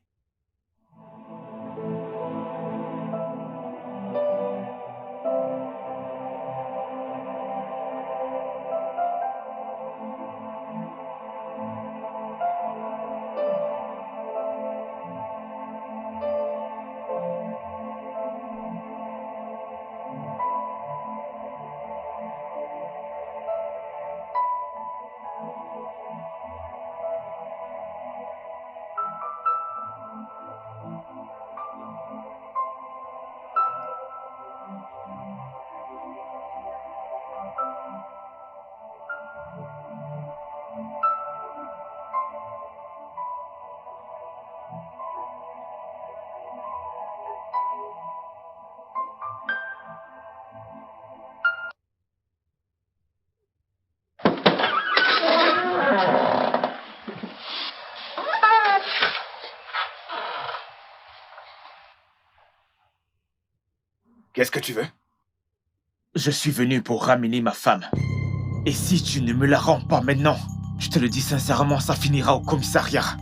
Qu'est-ce que tu veux? Je suis venu pour ramener ma femme. Et si tu ne me la rends pas maintenant, je te le dis sincèrement, ça finira au commissariat.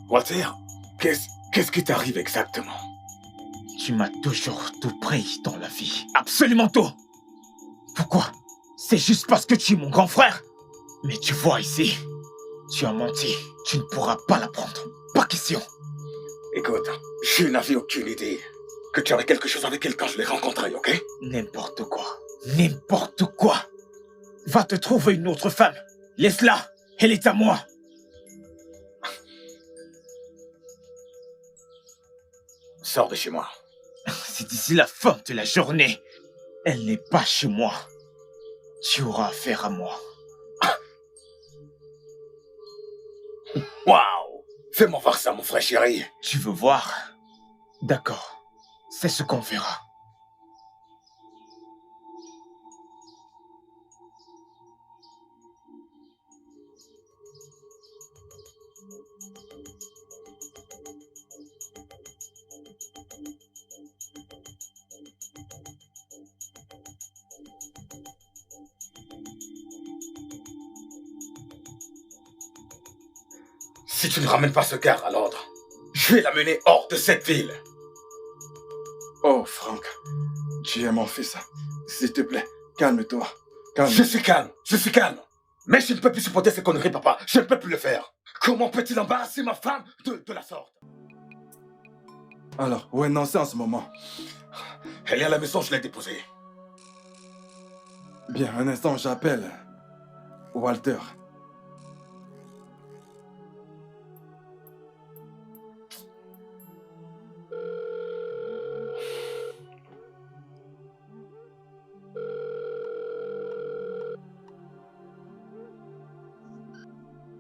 Walter, qu'est-ce qui t'arrive exactement? Tu m'as toujours tout pris dans la vie. Absolument tout. Pourquoi? C'est juste parce que tu es mon grand frère. Mais tu vois ici, tu as menti. Tu ne pourras pas la prendre. Pas question. Écoute, je n'avais aucune idée que tu avais quelque chose avec elle quand je l'ai rencontrée, ok? N'importe quoi. N'importe quoi. Va te trouver une autre femme. Laisse-la. Elle est à moi. Sors de chez moi. C'est d'ici la fin de la journée. Elle n'est pas chez moi. Tu auras affaire à moi. Waouh! Fais-moi voir ça, mon frère chéri. Tu veux voir? D'accord. C'est ce qu'on verra. Si tu ne ramènes pas ce gars à l'ordre, je vais l'amener hors de cette ville. Oh, Frank, tu es mon fils. S'il te plaît, calme-toi. Calme. Je suis calme. Mais je ne peux plus supporter ces conneries, papa. Je ne peux plus le faire. Comment peut-il embarrasser ma femme de la sorte? Alors, où est Nancy en ce moment? Elle est à la maison, je l'ai déposée. Bien, un instant, j'appelle Walter.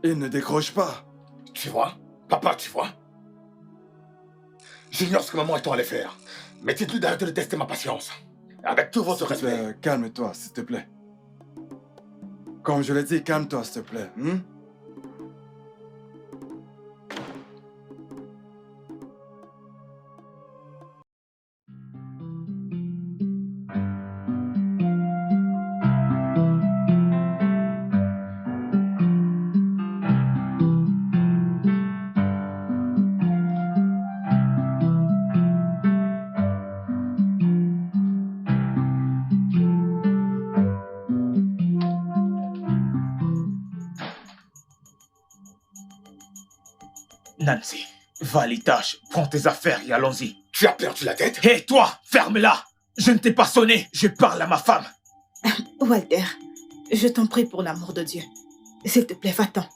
Il ne décroche pas. Tu vois? Papa, tu vois? J'ignore ce que maman et toi allaient faire. Mais dites-lui d'arrêter de tester ma patience. Avec tout votre respect. Calme-toi, s'il te plaît. Comme je l'ai dit, calme-toi, s'il te plaît. Nancy, va à l'étage, prends tes affaires et allons-y. Tu as perdu la tête? Hé, toi, ferme-la! Je ne t'ai pas sonné, je parle à ma femme. Walter, je t'en prie pour l'amour de Dieu. S'il te plaît, va-t'en.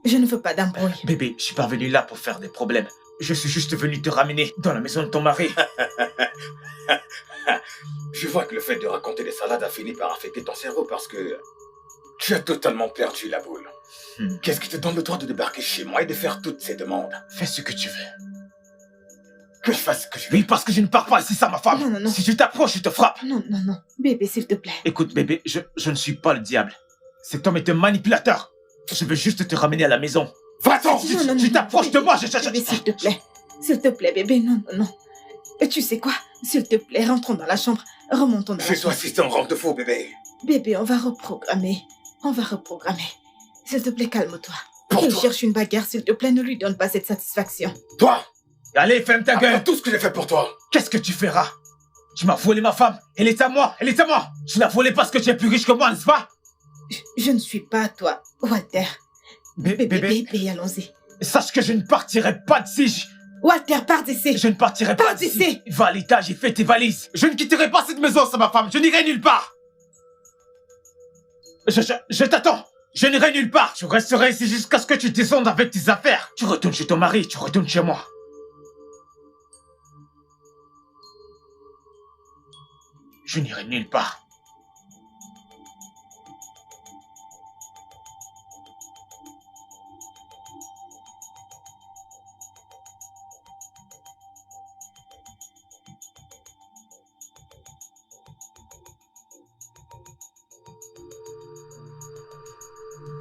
Je ne veux pas d'embrouille. Bébé, je suis pas venu là pour faire des problèmes. Je suis juste venu te ramener dans la maison de ton mari. Je vois que le fait de raconter des salades a fini par affecter ton cerveau parce que tu as totalement perdu la boule. Qu'est-ce qui te donne le droit de débarquer chez moi et de faire toutes ces demandes? Fais ce que tu veux. Que je fasse ce que je veux? Oui, parce que je ne parle pas ici, ça, ma femme. Non. Si tu t'approches, je te frappe. Non. Bébé, s'il te plaît. Écoute, bébé, je ne suis pas le diable. Cet homme est un manipulateur. Je veux juste te ramener à la maison. Va-t'en! Tu t'approches de moi, Bébé, s'il te plaît. S'il te plaît, bébé, non. Et tu sais quoi? S'il te plaît, rentrons dans la chambre. Remontons dans la chambre. Fais-toi assister en rang de faux, bébé. Bébé, on va reprogrammer. S'il te plaît, calme-toi. Pour Il toi. cherche une bagarre, s'il te plaît, ne lui donne pas cette satisfaction. Toi! Allez, ferme ta gueule. Après tout ce que j'ai fait pour toi. Qu'est-ce que tu feras? Tu m'as volé ma femme. Elle est à moi. Tu l'as volée parce que tu es plus riche que moi, n'est-ce pas? Je ne suis pas toi, Walter. Bébé, allons-y. Sache que je ne partirai pas d'ici. Walter, pars d'ici. Je ne partirai pas Pars d'ici. d'ici. Va à l'étage et fais tes valises. Je ne quitterai pas cette maison sans ma femme. Je n'irai nulle part. Je t'attends. Je n'irai nulle part. Je resterai ici jusqu'à ce que tu descendes avec tes affaires. Tu retournes chez ton mari. Tu retournes chez moi. Je n'irai nulle part.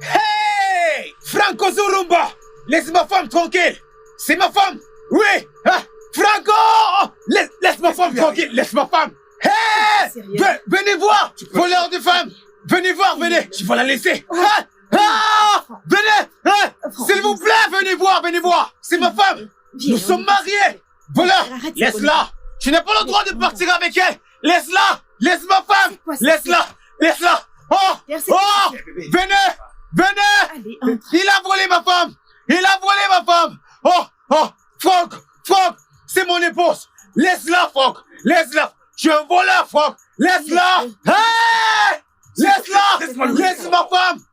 Hey! Franco Zurumba! Laisse ma femme tranquille! C'est ma femme! Oui! Ah! Franco! tranquille, laisse ma femme. Hé! Venez voir! Voleur de femmes! Venez voir, venez! Je vais la laisser! Venez! S'il vous plaît, venez voir! C'est ma femme! Nous sommes mariés! Voleur! Laisse-la! Tu n'as pas le droit de partir avec elle! Laisse-la! Laisse ma femme! Laisse-la! Oh! Venez! Il a volé ma femme! Oh! Franck! C'est mon épouse! Laisse-la, Franck! Laisse-la! Tu es un voleur, Franck! Laisse-la! Hey! Laisse-la! Laisse ma femme!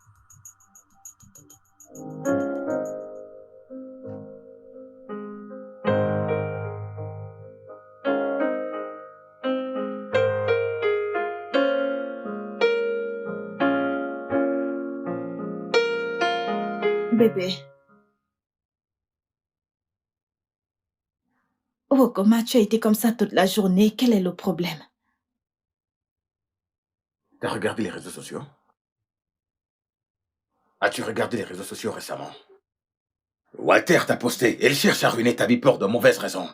Bébé. Oh, comment tu as été comme ça toute la journée? Quel est le problème? T'as regardé les réseaux sociaux? As-tu regardé les réseaux sociaux récemment? Walter t'a posté. Il cherche à ruiner ta vie pour de mauvaises raisons.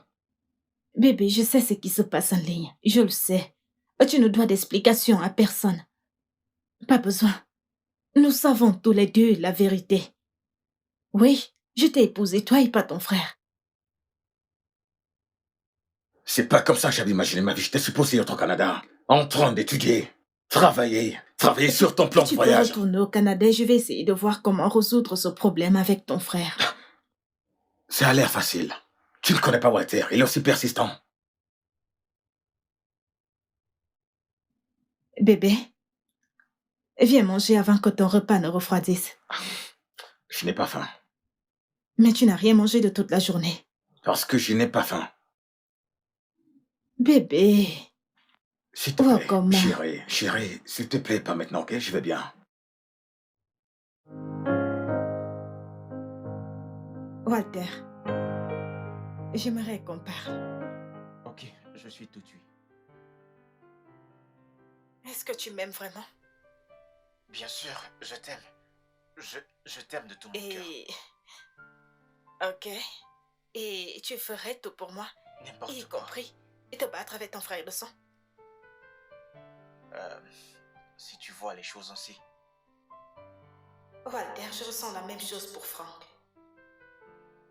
Bébé, je sais ce qui se passe en ligne. Je le sais. Tu ne dois d'explications à personne. Pas besoin. Nous savons tous les deux la vérité. Oui, je t'ai épousé, toi et pas ton frère. C'est pas comme ça que j'avais imaginé ma vie. J'étais supposé être au Canada, en train d'étudier, travailler sur ton plan de voyage. Tu peux retourner au Canada et je vais essayer de voir comment résoudre ce problème avec ton frère. Ça a l'air facile. Tu ne connais pas Walter, il est aussi persistant. Bébé, viens manger avant que ton repas ne refroidisse. Je n'ai pas faim. Mais tu n'as rien mangé de toute la journée. Parce que je n'ai pas faim. Bébé. S'il te plaît, chérie, s'il te plaît, pas maintenant, ok? Je vais bien. Walter, j'aimerais qu'on parle. Ok, je suis tout de suite. Est-ce que tu m'aimes vraiment? Bien sûr, je t'aime. Je t'aime de tout mon cœur. Ok. Et tu ferais tout pour moi, N'importe y quoi. compris te battre avec ton frère de sang? Si tu vois les choses ainsi. Walter, je ressens la même chose pour Franck.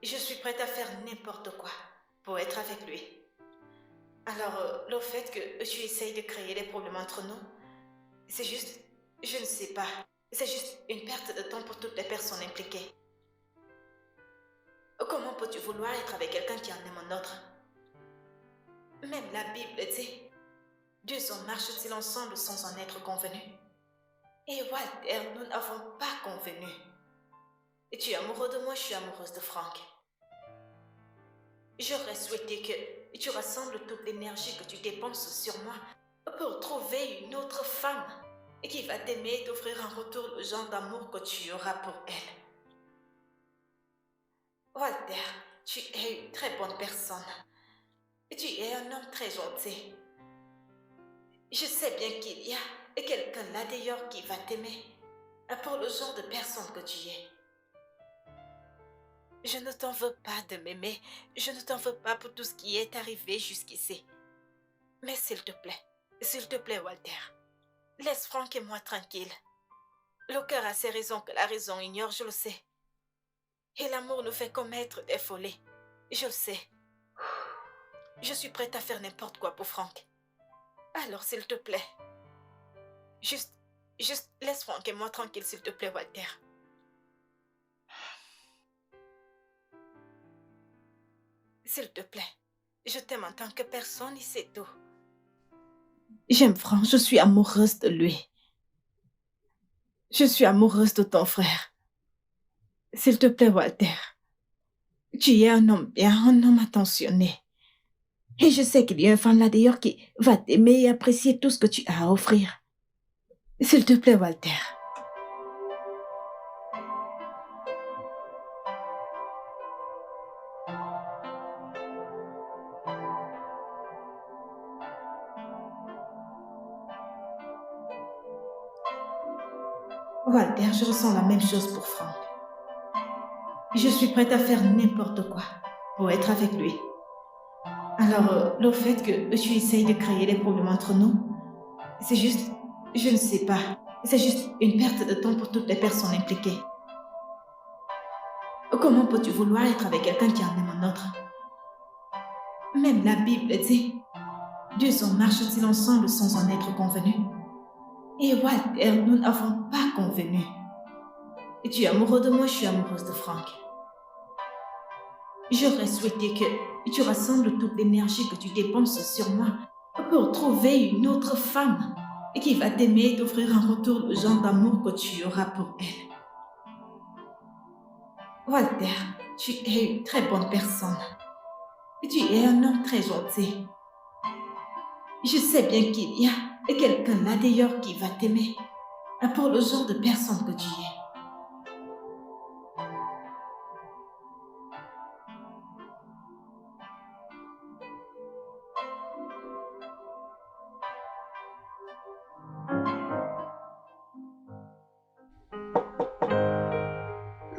Je suis prête à faire n'importe quoi pour être avec lui. Alors, le fait que tu essayes de créer des problèmes entre nous, c'est juste, je ne sais pas, c'est juste une perte de temps pour toutes les personnes impliquées. Comment peux-tu vouloir être avec quelqu'un qui en aime un autre? Même la Bible dit, deux hommes marchent-ils ensemble sans en être convenus? Et Walter, nous n'avons pas convenu. Et tu es amoureux de moi, je suis amoureuse de Franck. J'aurais souhaité que tu rassembles toute l'énergie que tu dépenses sur moi pour trouver une autre femme qui va t'aimer et t'offrir en retour le genre d'amour que tu auras pour elle. Walter, tu es une très bonne personne. Tu es un homme très gentil. Je sais bien qu'il y a quelqu'un là d'ailleurs qui va t'aimer pour le genre de personne que tu es. Je ne t'en veux pas de m'aimer. Je ne t'en veux pas pour tout ce qui est arrivé jusqu'ici. Mais s'il te plaît, Walter, laisse Franck et moi tranquilles. Le cœur a ses raisons que la raison ignore, je le sais. Et l'amour nous fait commettre des folies. Je le sais. Je suis prête à faire n'importe quoi pour Franck. Alors, s'il te plaît. Juste laisse Franck et moi tranquille, s'il te plaît, Walter. S'il te plaît. Je t'aime en tant que personne et c'est tout. J'aime Franck, je suis amoureuse de lui. Je suis amoureuse de ton frère. S'il te plaît, Walter. Tu es un homme bien, un homme attentionné. Et je sais qu'il y a une femme là d'ailleurs qui va t'aimer et apprécier tout ce que tu as à offrir. S'il te plaît, Walter. Walter, je ressens la même chose pour Franck. Je suis prête à faire n'importe quoi pour être avec lui. Alors, le fait que tu essayes de créer des problèmes entre nous, c'est juste, je ne sais pas, c'est juste une perte de temps pour toutes les personnes impliquées. Comment peux-tu vouloir être avec quelqu'un qui en aime un autre? Même la Bible dit, deux hommes marchent-ils ensemble sans en être convenus? Et Walter, nous n'avons pas convenu. Et tu es amoureux de moi, je suis amoureuse de Frank. J'aurais souhaité que tu rassembles toute l'énergie que tu dépenses sur moi pour trouver une autre femme qui va t'aimer et t'offrir en retour le genre d'amour que tu auras pour elle. Walter, tu es une très bonne personne. Tu es un homme très gentil. Je sais bien qu'il y a quelqu'un là d'ailleurs qui va t'aimer pour le genre de personne que tu es.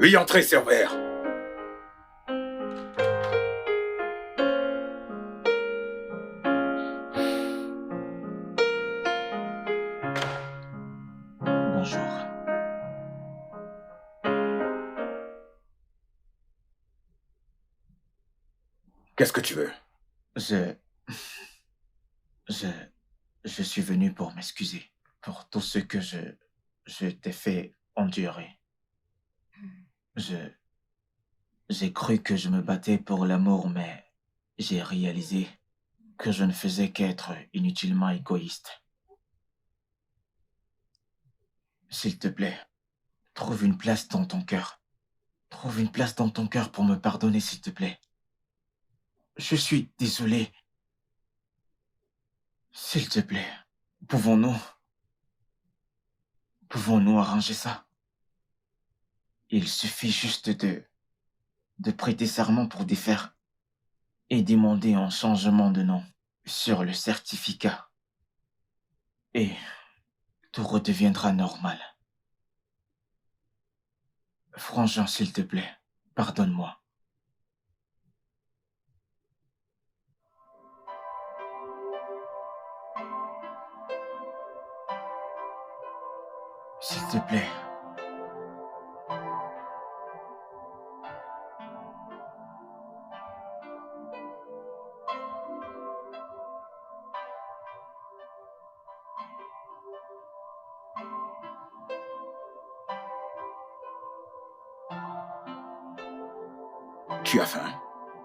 Oui, entrez, serveur. Bonjour. Qu'est-ce que tu veux? Je suis venu pour m'excuser pour tout ce que je t'ai fait endurer. J'ai cru que je me battais pour l'amour, mais j'ai réalisé que je ne faisais qu'être inutilement égoïste. S'il te plaît, trouve une place dans ton cœur. Trouve une place dans ton cœur pour me pardonner, s'il te plaît. Je suis désolé. S'il te plaît, pouvons-nous arranger ça? Il suffit juste de prêter serment pour défaire et demander un changement de nom sur le certificat. Et tout redeviendra normal. Frangin, s'il te plaît, pardonne-moi. S'il te plaît. Tu as faim?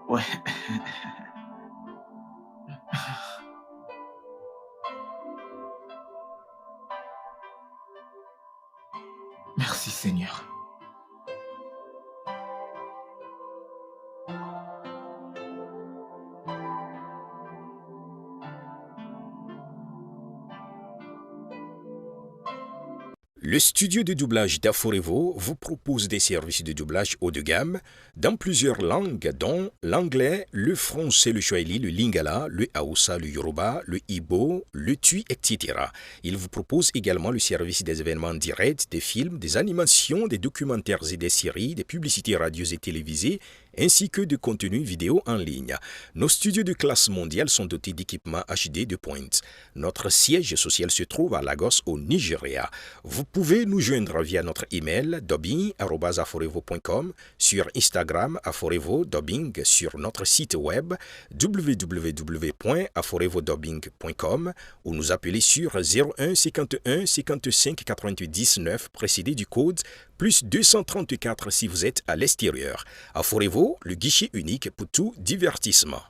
Ouais. Merci Seigneur. Le studio de doublage d'Aforevo vous propose des services de doublage haut de gamme dans plusieurs langues dont l'anglais, le français, le swahili, le lingala, le hausa, le yoruba, le igbo, le tui, etc. Il vous propose également le service des événements directs, des films, des animations, des documentaires et des séries, des publicités radios et télévisées, ainsi que de contenus vidéo en ligne. Nos studios de classe mondiale sont dotés d'équipements HD de pointe. Notre siège social se trouve à Lagos, au Nigeria. Vous pouvez nous joindre via notre email dubbing@aforevo.com, sur Instagram Aforevo Dubbing, sur notre site web www.aforevodubbing.com ou nous appeler sur 01 51 55 99 précédé du code plus 234 si vous êtes à l'extérieur. Aforevo, le guichet unique pour tout divertissement.